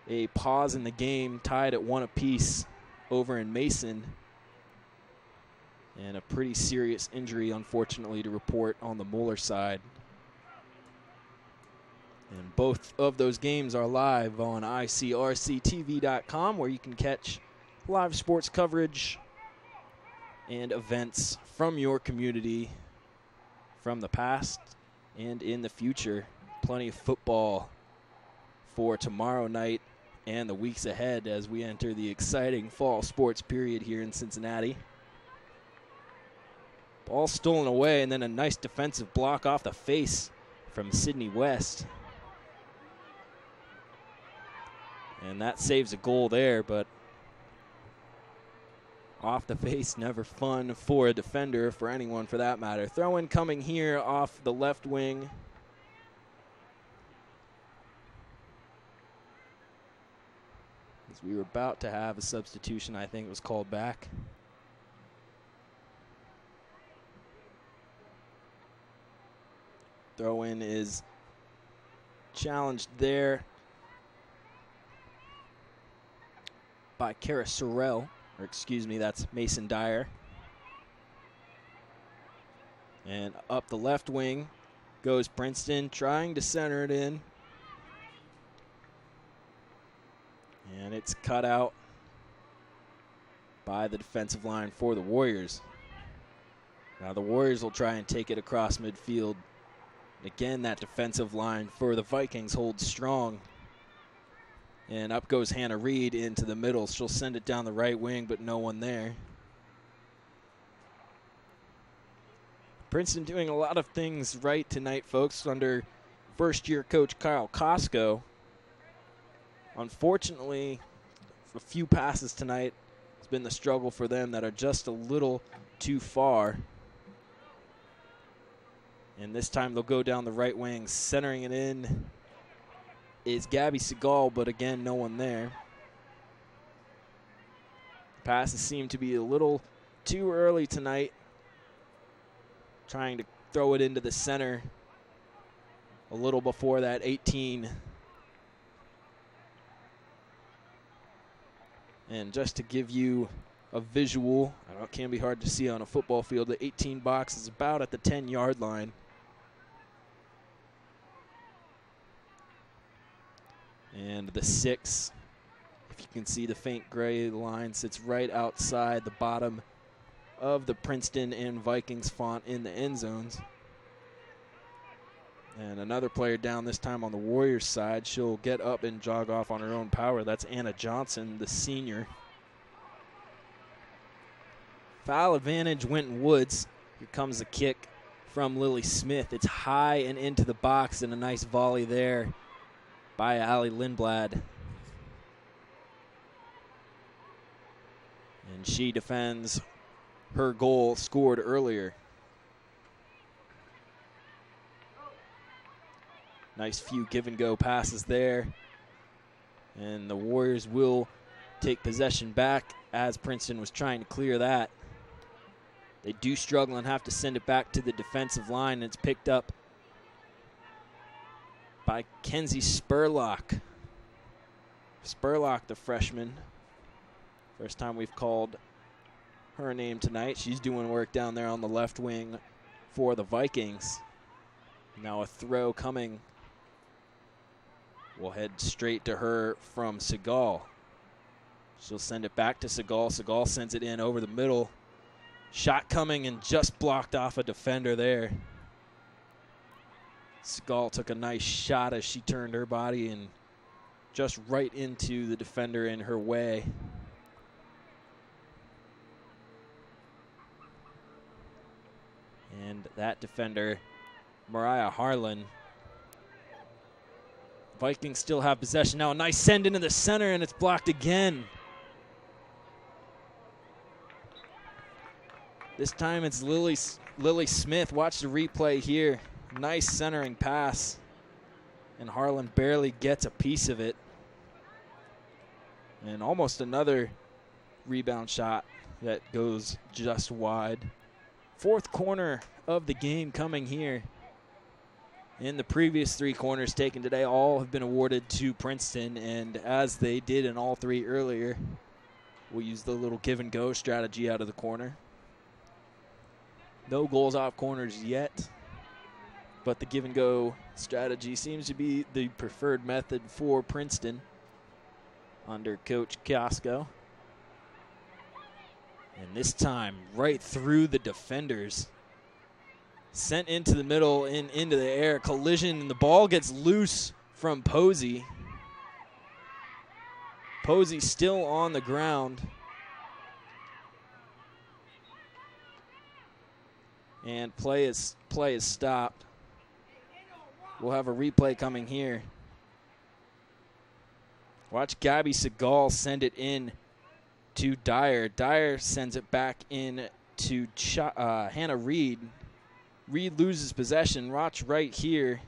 A pause in the game, tied at 1 apiece over in Mason. And a pretty serious injury, unfortunately, to report on the Moeller side. And both of those games are live on ICRC-TV.com, where you can catch live sports coverage and events from your community from the past and in the future. Plenty of football for tomorrow night and the weeks ahead as we enter the exciting fall sports period here in Cincinnati. Ball stolen away, and then a nice defensive block off the face from Sydney West. And that saves a goal there, but off the face, never fun for a defender, for anyone for that matter. Throw-in coming here off the left wing. As we were about to have a substitution, I think it was called back. Throw-in is challenged there by Kara Sorrell. Or excuse me, that's Mason Dyer. And up the left wing goes Princeton, trying to center it in. And it's cut out by the defensive line for the Warriors. Now the Warriors will try and take it across midfield. Again, that defensive line for the Vikings holds strong. And up goes Hannah Reed into the middle. She'll send it down the right wing, but no one there. Princeton doing a lot of things right tonight, folks, under first-year coach Kyle Costco. Unfortunately, a few passes tonight. It's been the struggle for them that are just a little too far. And this time they'll go down the right wing. Centering it in is Gabby Segal, but again, no one there. The passes seem to be a little too early tonight. Trying to throw it into the center a little before that 18. And just to give you a visual, I know it can be hard to see on a football field, the 18 box is about at the 10-yard line. And the 6, if you can see the faint gray line, sits right outside the bottom of the Princeton and Vikings font in the end zones. And another player down this time on the Warriors side. She'll get up and jog off on her own power. That's Anna Johnson, the senior. Foul advantage, Winton Woods. Here comes the kick from Lily Smith. It's high and into the box, and a nice volley there by Allie Lindblad. And she defends her goal scored earlier. Nice few give-and-go passes there. And the Warriors will take possession back as Princeton was trying to clear that. They do struggle and have to send it back to the defensive line, and it's picked up by Kenzie Spurlock. Spurlock, the freshman. First time we've called her name tonight. She's doing work down there on the left wing for the Vikings. Now a throw coming. We'll head straight to her from Segal. She'll send it back to Segal. Segal sends it in over the middle. Shot coming and just blocked off a defender there. Segal took a nice shot as she turned her body and just right into the defender in her way. And that defender, Mariah Harlan. Vikings still have possession now. A nice send into the center, and it's blocked again. This time it's Lily Smith. Watch the replay here. Nice centering pass. And Harlan barely gets a piece of it. And almost another rebound shot that goes just wide. Fourth corner of the game coming here. In the previous 3 corners taken today, all have been awarded to Princeton, and as they did in all 3 earlier, we'll use the little give-and-go strategy out of the corner. No goals off corners yet, but the give-and-go strategy seems to be the preferred method for Princeton under Coach Casco. And this time, right through the defenders. Sent into the middle, into the air, collision, and the ball gets loose from Posey. Posey still on the ground. And play is stopped. We'll have a replay coming here. Watch Gabby Segal send it in to Dyer. Dyer sends it back in to Hannah Reed. Reed loses possession. Watch right here.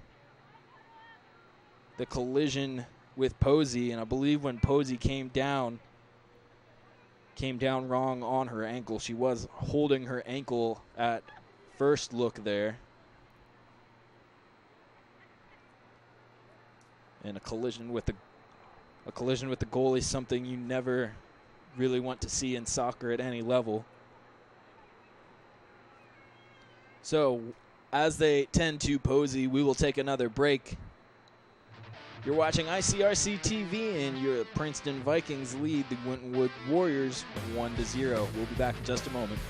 The collision with Posey, and I believe when Posey came down wrong on her ankle. She was holding her ankle at first look there. And a collision with the goalie is something you never really want to see in soccer at any level. So, as they tend to Posey, we will take another break. You're watching ICRC-TV, and your Princeton Vikings lead the Winton Warriors 1-0. We'll be back in just a moment.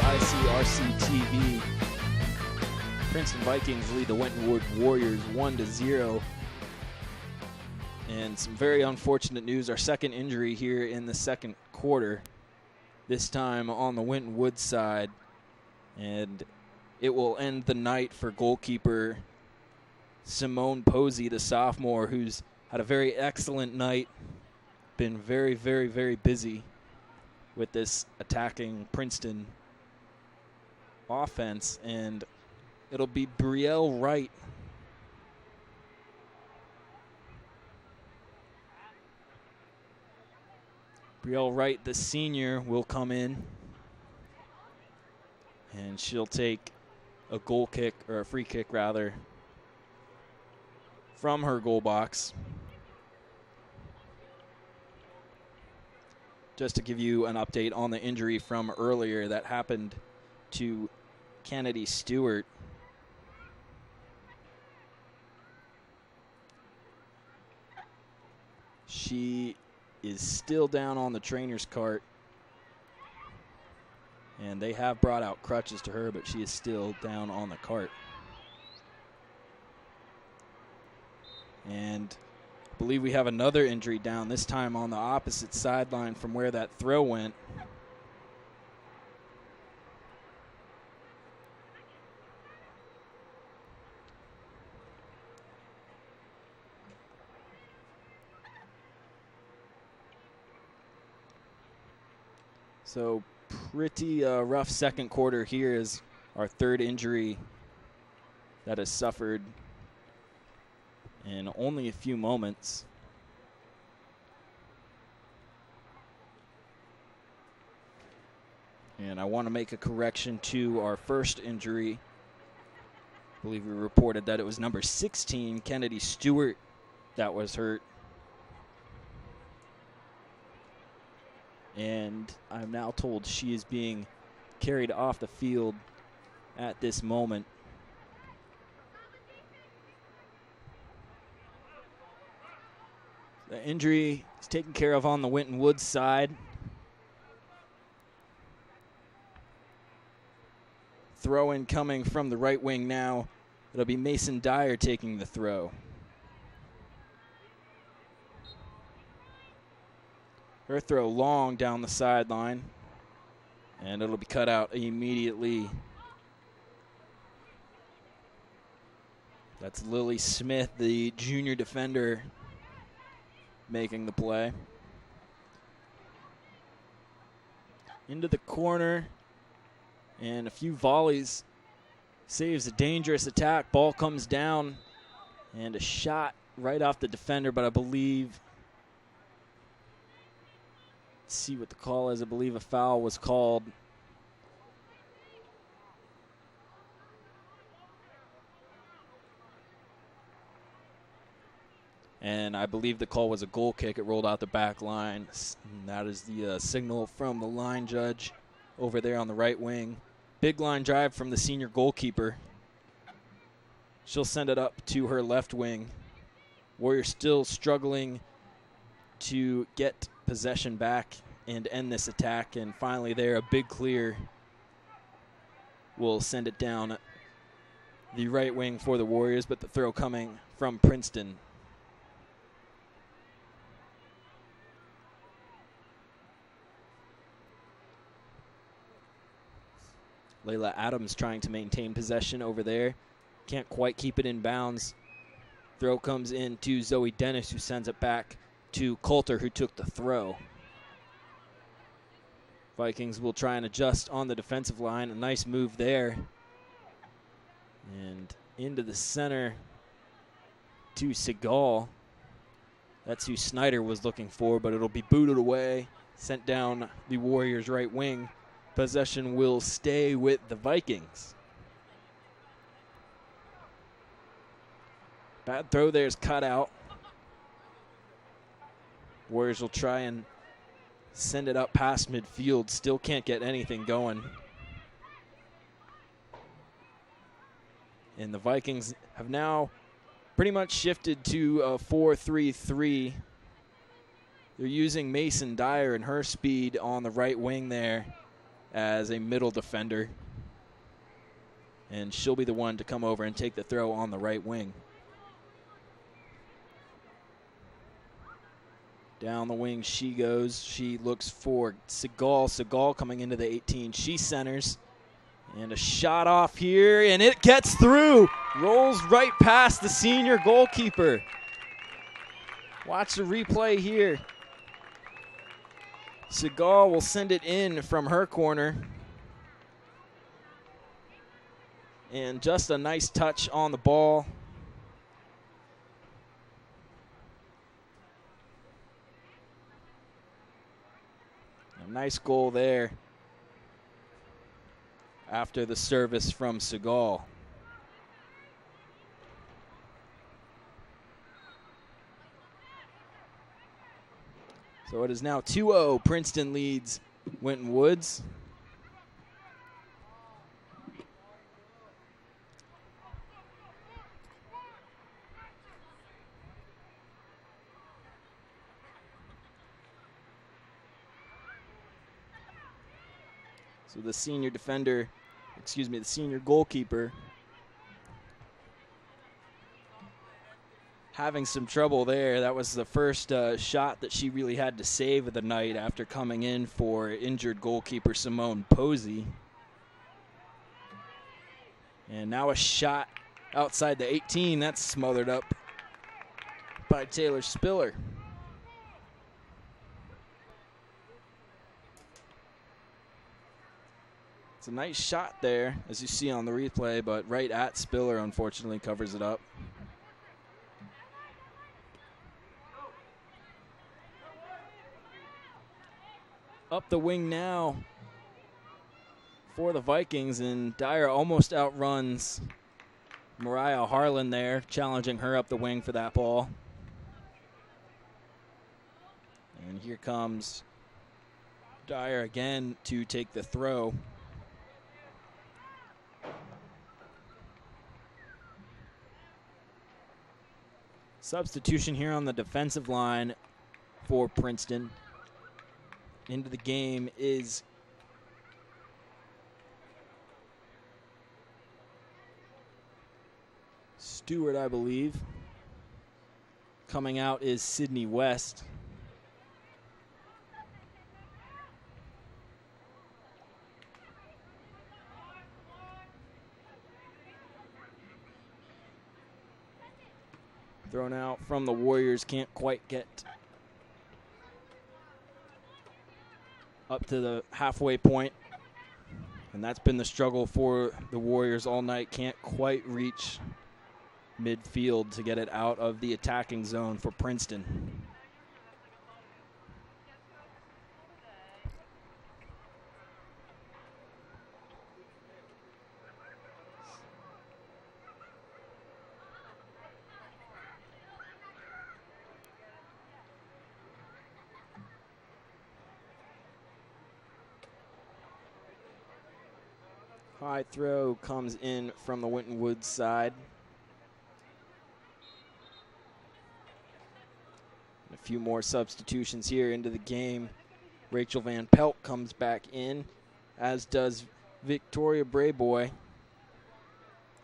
ICRC-TV. Princeton Vikings lead the Wintonwood Warriors 1-0. And some very unfortunate news. Our second injury here in the second quarter, this time on the Wintonwood side. And it will end the night for goalkeeper Simone Posey, the sophomore, who's had a very excellent night. Been very, very, very busy with this attacking Princeton offense. And it'll be Brielle Wright. Brielle Wright, the senior, will come in. And she'll take a goal kick, or a free kick rather, from her goal box. Just to give you an update on the injury from earlier that happened to Kennedy Stewart. She is still down on the trainer's cart. And they have brought out crutches to her, but she is still down on the cart. And I believe we have another injury down, this time on the opposite sideline from where that throw went. So pretty rough second quarter here is our third injury that is suffered in only a few moments. And I want to make a correction to our first injury. I believe we reported that it was number 16, Kennedy Stewart, that was hurt. And I'm now told she is being carried off the field at this moment. The injury is taken care of on the Wintonwood side. Throw in coming from the right wing now. It'll be Mason Dyer taking the throw. Her throw long down the sideline, and it'll be cut out immediately. That's Lily Smith, the junior defender, making the play. Into the corner, and a few volleys. Saves a dangerous attack. Ball comes down, and a shot right off the defender, but I believe, see what the call is. I believe a foul was called. And I believe the call was a goal kick. It rolled out the back line. And that is the signal from the line judge over there on the right wing. Big line drive from the senior goalkeeper. She'll send it up to her left wing. Warriors still struggling to get possession back and end this attack, and finally there, a big clear will send it down the right wing for the Warriors, but the throw coming from Princeton. Layla Adams trying to maintain possession over there. Can't quite keep it in bounds. Throw comes in to Zoe Dennis, who sends it back to Coulter, who took the throw. Vikings will try and adjust on the defensive line. A nice move there. And into the center to Segal. That's who Snyder was looking for, but it'll be booted away, sent down the Warriors' right wing. Possession will stay with the Vikings. Bad throw there is cut out. Warriors will try and send it up past midfield. Still can't get anything going. And the Vikings have now pretty much shifted to a 4-3-3. They're using Mason Dyer and her speed on the right wing there as a middle defender. And she'll be the one to come over and take the throw on the right wing. Down the wing she goes. She looks for Segal. Segal coming into the 18. She centers. And a shot off here, and it gets through. Rolls right past the senior goalkeeper. Watch the replay here. Segal will send it in from her corner. And just a nice touch on the ball. A nice goal there after the service from Segal. So it is now 2-0. Princeton leads Winton Woods. So the senior the senior goalkeeper having some trouble there. That was the first shot that she really had to save of the night after coming in for injured goalkeeper Simone Posey. And now a shot outside the 18. That's smothered up by Taylor Spiller. It's a nice shot there, as you see on the replay, but right at Spiller, unfortunately, covers it up. Up the wing now for the Vikings, and Dyer almost outruns Mariah Harlan there, challenging her up the wing for that ball. And here comes Dyer again to take the throw. Substitution here on the defensive line for Princeton. Into the game is Stewart, I believe. Coming out is Sydney West. Thrown out from the Warriors, can't quite get up to the halfway point. And that's been the struggle for the Warriors all night. Can't quite reach midfield to get it out of the attacking zone for Princeton. High throw comes in from the Winton Woods side. A few more substitutions here into the game. Rachel Van Pelt comes back in, as does Victoria Brayboy.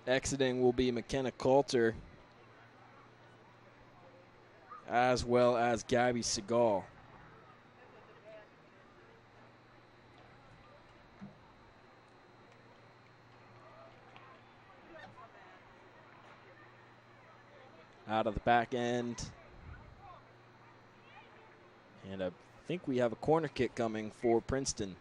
Exiting will be McKenna Coulter, as well as Gabby Segal. Out of the back end. And I think we have a corner kick coming for Princeton.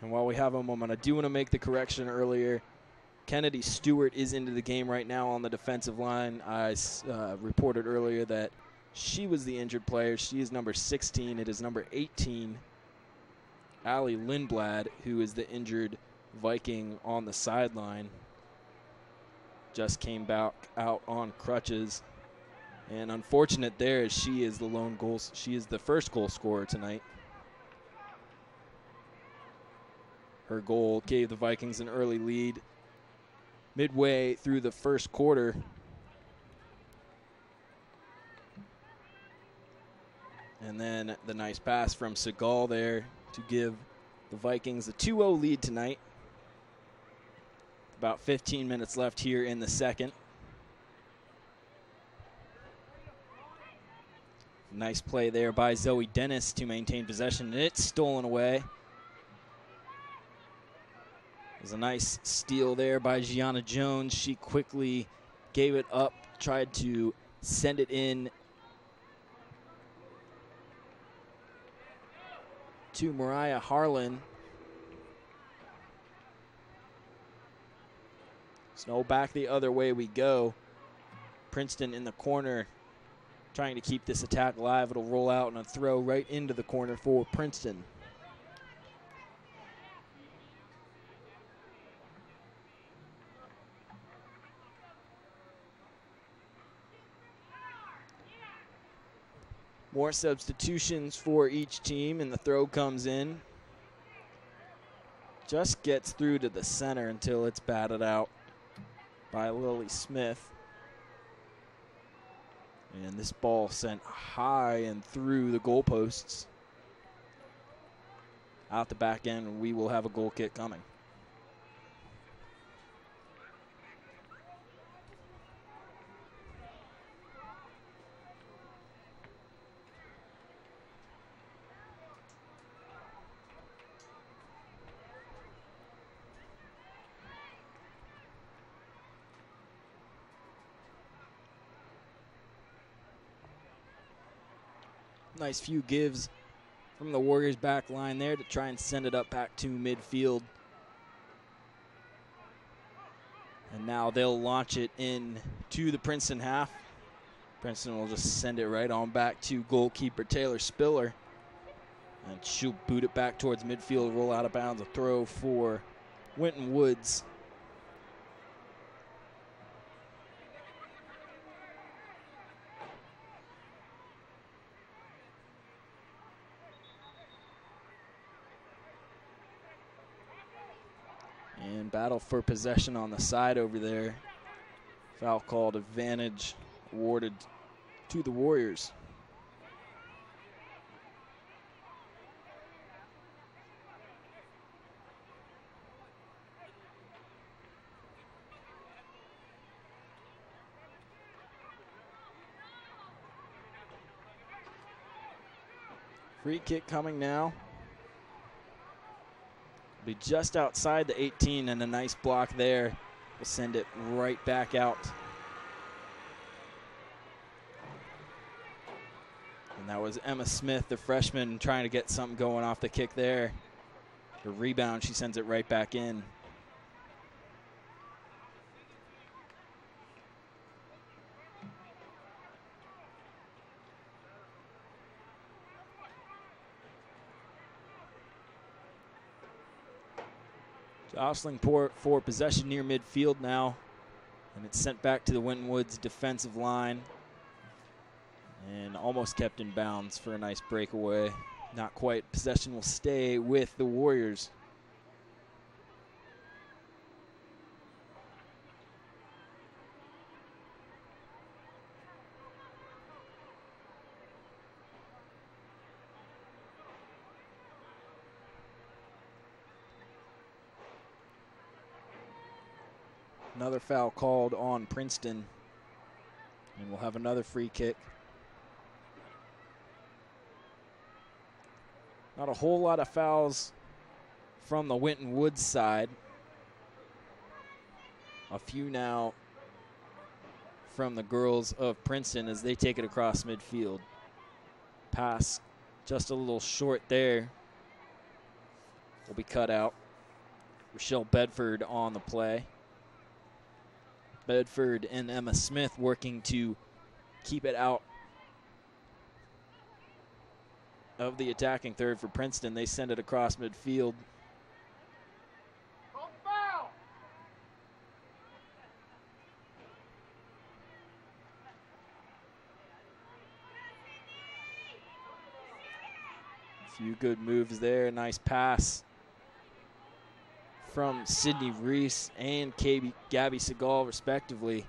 And while we have a moment, I do want to make the correction earlier. Kennedy Stewart is into the game right now on the defensive line. I reported earlier that she was the injured player. She is number 16. It is number 18, Allie Lindblad, who is the injured Viking on the sideline. Just came back out on crutches. And unfortunate there, as she is the lone goal. She is the first goal scorer tonight. Her goal gave the Vikings an early lead midway through the first quarter. And then the nice pass from Segal there to give the Vikings a 2-0 lead tonight. About 15 minutes left here in the second. Nice play there by Zoe Dennis to maintain possession, and it's stolen away. There's a nice steal there by Gianna Jones. She quickly gave it up, tried to send it in to Mariah Harlan. So back the other way we go. Princeton in the corner trying to keep this attack alive. It'll roll out and a throw right into the corner for Princeton. More substitutions for each team, and the throw comes in. Just gets through to the center until it's batted out by Lily Smith. And this ball sent high and through the goalposts. Out the back end, we will have a goal kick coming. Nice few gives from the Warriors back line there to try and send it up back to midfield. And now they'll launch it in to the Princeton half. Princeton will just send it right on back to goalkeeper Taylor Spiller. And she'll boot it back towards midfield, roll out of bounds, a throw for Winton Woods. And battle for possession on the side over there. Foul called, advantage awarded to the Warriors. Free kick coming now. Be just outside the 18, and a nice block there will send it right back out. And that was Emma Smith, the freshman, trying to get something going off the kick there. The rebound, she sends it right back in. Jostling for possession near midfield now. And it's sent back to the Winton Woods defensive line. And almost kept in bounds for a nice breakaway. Not quite. Possession will stay with the Warriors. Another foul called on Princeton. And we'll have another free kick. Not a whole lot of fouls from the Winton Woods side. A few now from the girls of Princeton as they take it across midfield. Pass just a little short there. Will be cut out. Rochelle Bedford on the play. Bedford and Emma Smith working to keep it out of the attacking third for Princeton. They send it across midfield. A few good moves there. Nice pass from Sydney Reese and Gabby Segal, respectively.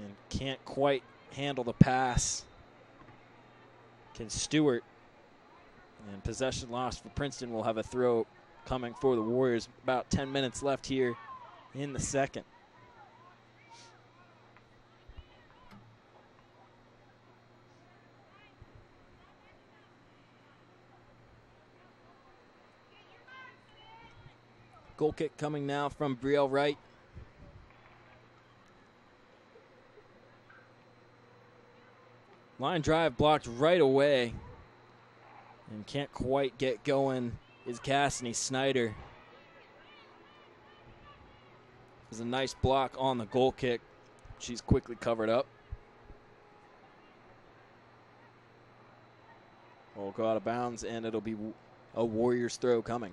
And can't quite handle the pass. Can Stewart, and possession lost for Princeton, will have a throw coming for the Warriors. About 10 minutes left here in the second. Goal kick coming now from Brielle Wright. Line drive blocked right away. And can't quite get going is Cassidy Snyder. It was a nice block on the goal kick. She's quickly covered up. Will go out of bounds, and it'll be a Warriors throw coming.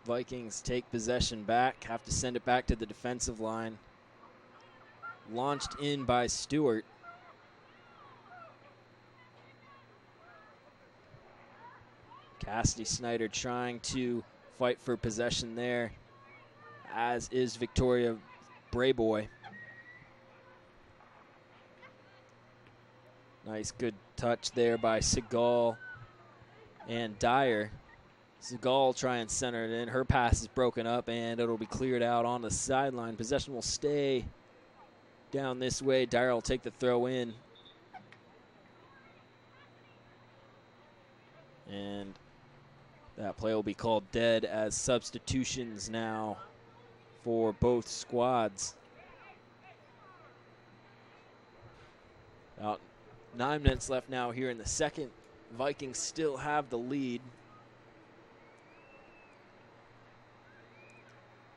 Vikings take possession back, have to send it back to the defensive line. Launched in by Stewart. Cassidy Snyder trying to fight for possession there, as is Victoria Brayboy. Nice, good touch there by Seagal and Dyer. Seagal try and center it in. Her pass is broken up, and it'll be cleared out on the sideline. Possession will stay down this way. Dyer will take the throw in. And that play will be called dead as substitutions now for both squads. About 9 minutes left now here in the second. Vikings still have the lead.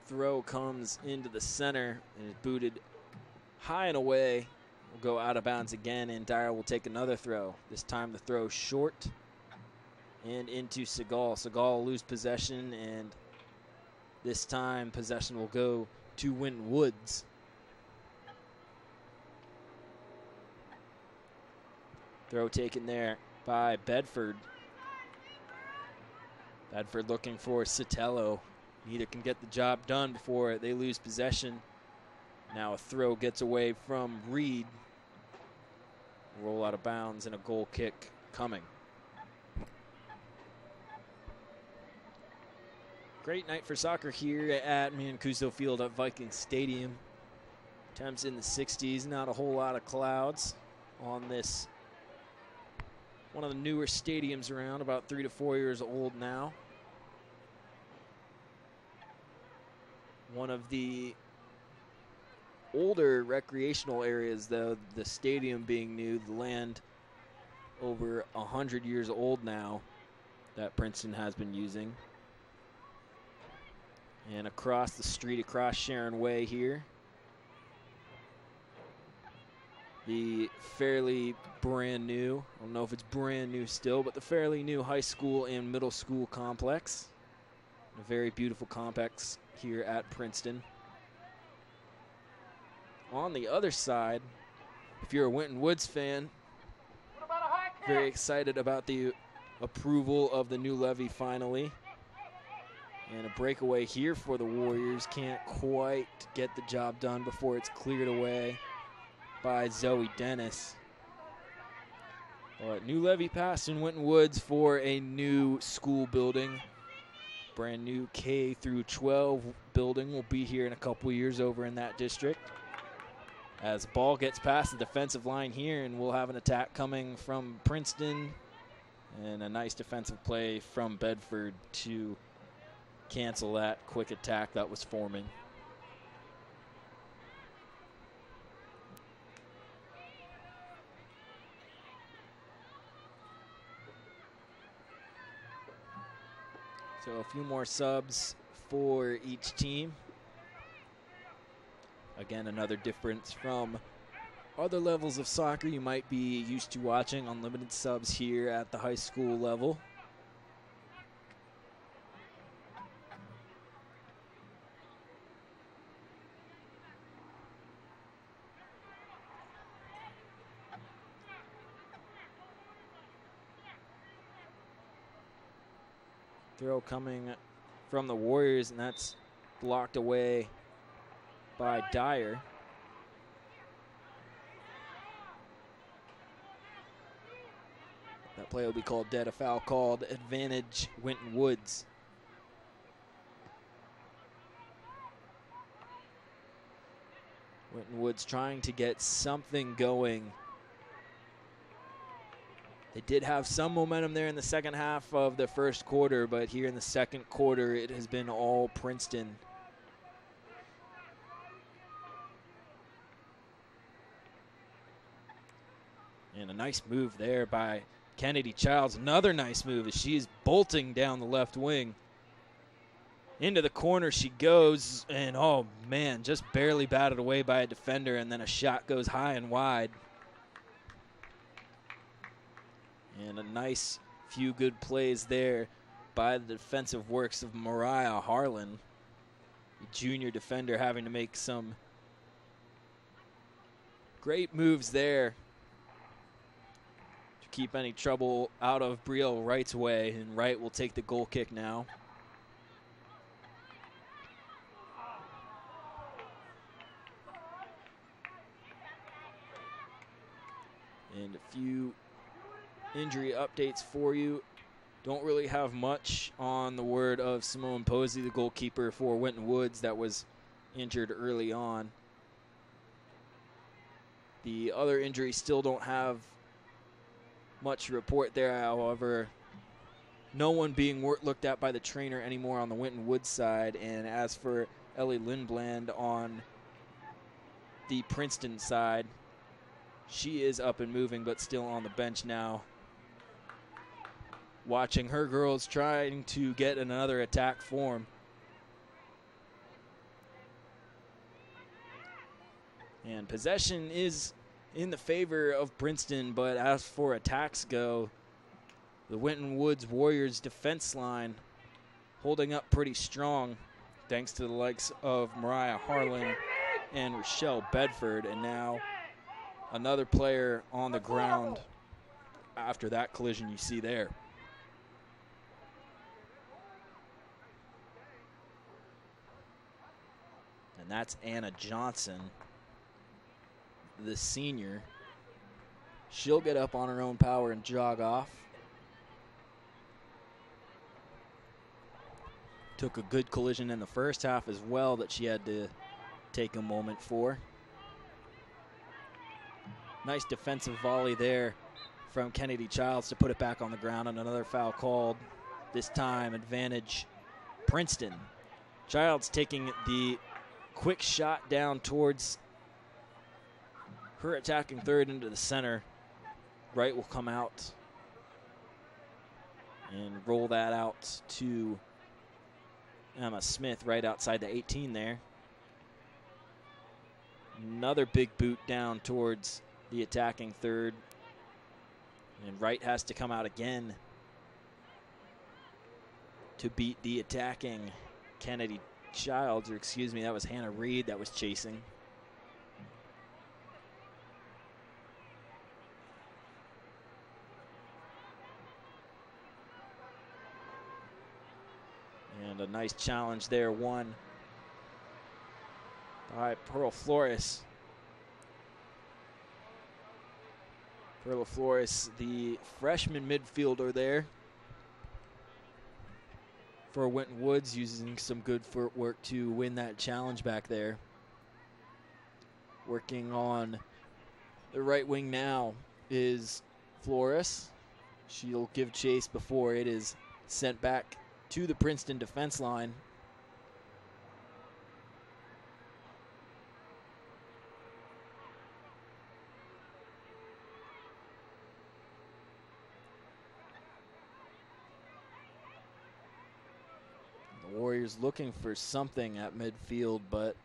Throw comes into the center and is booted high and away. Will go out of bounds again, and Dyer will take another throw. This time the throw short and into Seagal. Seagal will lose possession, and this time possession will go to Winton Woods. Throw taken there by Bedford. Bedford looking for Sotelo. Neither can get the job done before they lose possession. Now a throw gets away from Reed. Roll out of bounds and a goal kick coming. Great night for soccer here at Mancuso Field at Viking Stadium. Temps in the 60s, not a whole lot of clouds on this. One of the newer stadiums around, about 3 to 4 years old now. One of the older recreational areas, though, the stadium being new, the land over 100 years old now that Princeton has been using. And across the street, across Sharon Way here, the fairly brand new, I don't know if it's brand new still, but the fairly new high school and middle school complex. A very beautiful complex here at Princeton. On the other side, if you're a Winton Woods fan, very excited about the approval of the new levy finally. And a breakaway here for the Warriors. Can't quite get the job done before it's cleared away by Zoe Dennis. But new levy passed in Winton Woods for a new school building. Brand new K through 12 building will be here in a couple years over in that district. As the ball gets past the defensive line here, and we'll have an attack coming from Princeton. And a nice defensive play from Bedford to cancel that quick attack that was forming. So a few more subs for each team. Again, another difference from other levels of soccer you might be used to watching. Unlimited subs here at the high school level. Throw coming from the Warriors, and that's blocked away by Dyer. That play will be called dead. A foul called. Advantage Winton Woods. Winton Woods trying to get something going. They did have some momentum there in the second half of the first quarter, but here in the second quarter, it has been all Princeton. And a nice move there by Kennedy Childs. Another nice move as she's bolting down the left wing. Into the corner she goes, and oh man, just barely batted away by a defender, and then a shot goes high and wide. And a nice few good plays there by the defensive works of Mariah Harlan, the junior defender, having to make some great moves there to keep any trouble out of Brielle Wright's way, and Wright will take the goal kick now. And a few injury updates for you. Don't really have much on the word of Simone Posey, the goalkeeper for Winton Woods, that was injured early on. The other injuries still don't have much to report there, however. No one being looked at by the trainer anymore on the Winton Woods side. And as for Ellie Lindblad on the Princeton side, she is up and moving, but still on the bench now, watching her girls trying to get another attack form. And possession is in the favor of Princeton, but as for attacks go, the Winton Woods Warriors defense line holding up pretty strong, thanks to the likes of Mariah Harlan and Rochelle Bedford, and now another player on the ground after that collision you see there. And that's Anna Johnson, the senior. She'll get up on her own power and jog off. Took a good collision in the first half as well that she had to take a moment for. Nice defensive volley there from Kennedy Childs to put it back on the ground, and another foul called. This time, advantage Princeton. Childs taking the quick shot down towards her attacking third into the center. Wright will come out and roll that out to Emma Smith right outside the 18 there. Another big boot down towards the attacking third. And Wright has to come out again to beat the attacking Kennedy Childs, or excuse me, that was Hannah Reed that was chasing. And a nice challenge there, won by Pearl Flores. Pearl Flores, the freshman midfielder there for Winton Woods, using some good footwork to win that challenge back there. Working on the right wing now is Flores. She'll give chase before it is sent back to the Princeton defense line. The Warriors looking for something at midfield, but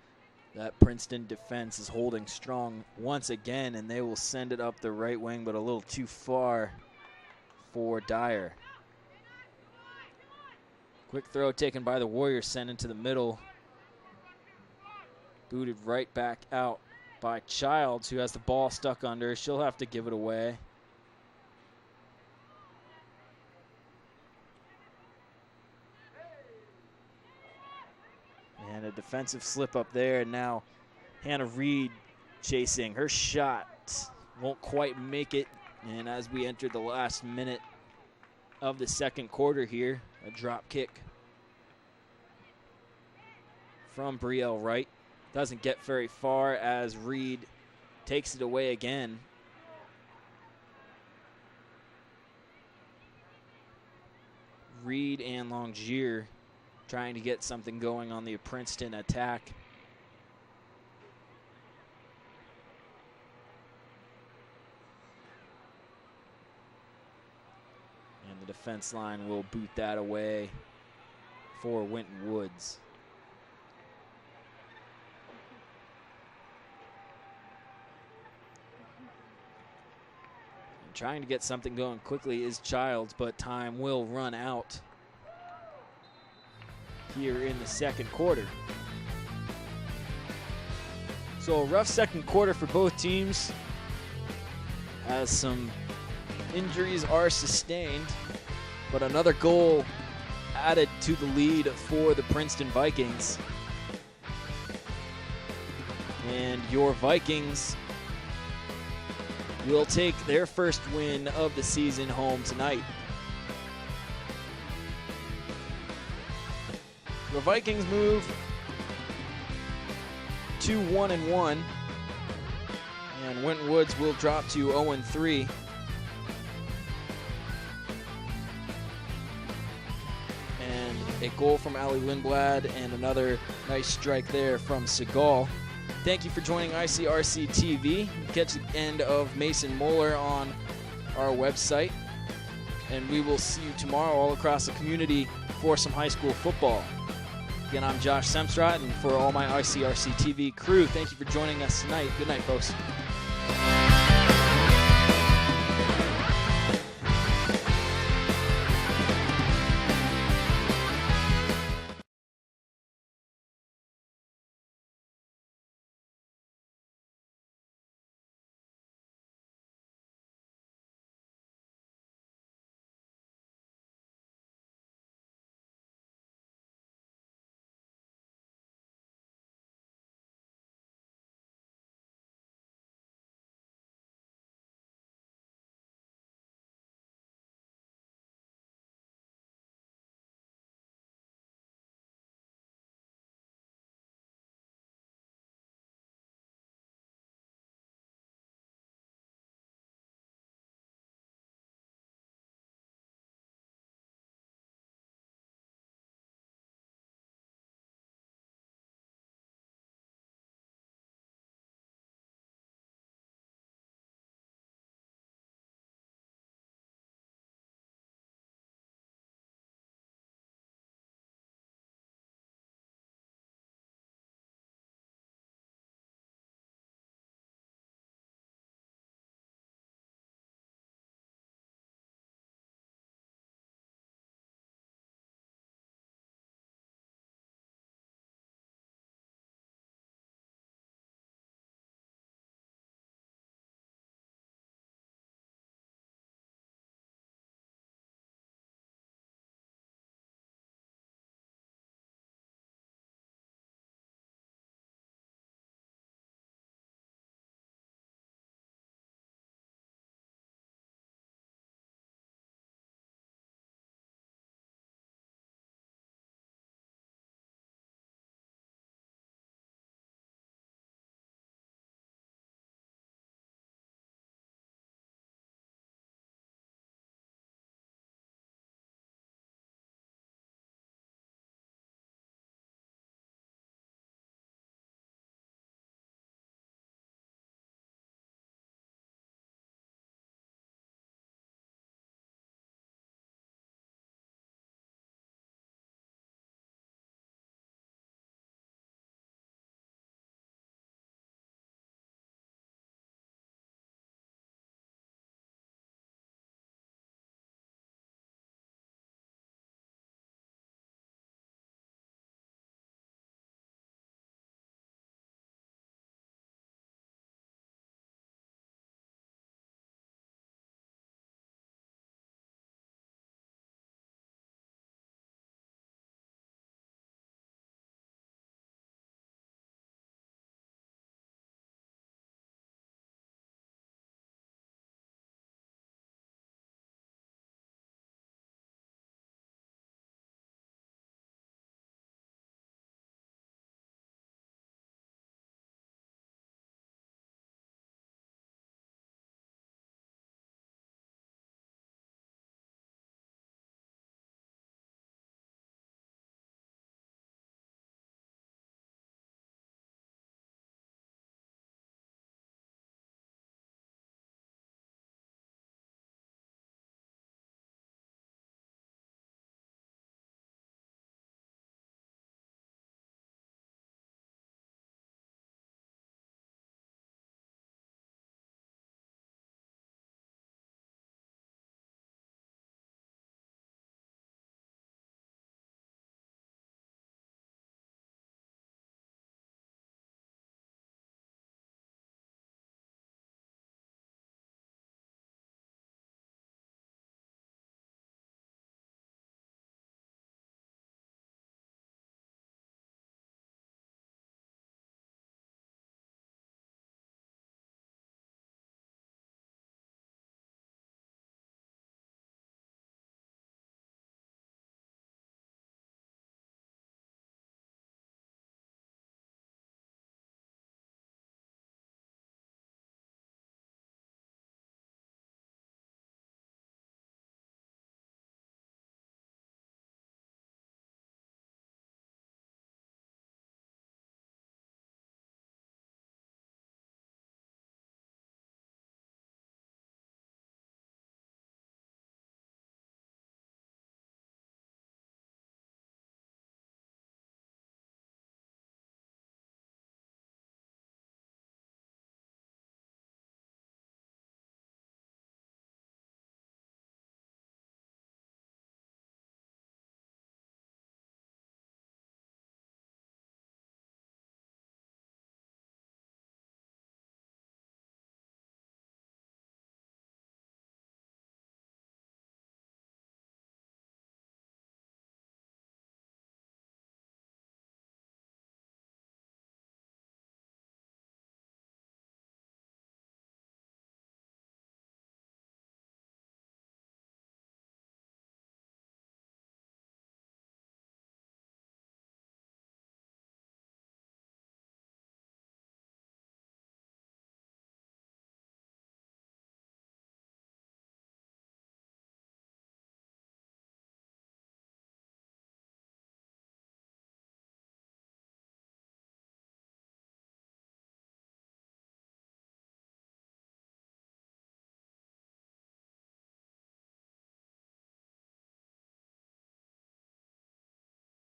that Princeton defense is holding strong once again, and they will send it up the right wing, but a little too far for Dyer. Quick throw taken by the Warriors, sent into the middle. Booted right back out by Childs, who has the ball stuck under. She'll have to give it away. And a defensive slip up there. And now Hannah Reed chasing. Her shot won't quite make it. And as we enter the last minute of the second quarter here, a drop kick from Brielle Wright. Doesn't get very far as Reed takes it away again. Reed and Longier trying to get something going on the Princeton attack. And the defense line will boot that away for Winton Woods. And trying to get something going quickly is Childs, but time will run out here in the second quarter. So a rough second quarter for both teams as some injuries are sustained, but another goal added to the lead for the Princeton Vikings. And your Vikings will take their first win of the season home tonight. The Vikings move to 1-1, and Winton Woods will drop to 0-3. And a goal from Ali Lindblad and another nice strike there from Segal. Thank you for joining ICRC-TV. You can catch the end of Mason Moeller on our website, and we will see you tomorrow all across the community for some high school football. Again, I'm Josh Semstrat, and for all my ICRC-TV crew, thank you for joining us tonight. Good night, folks.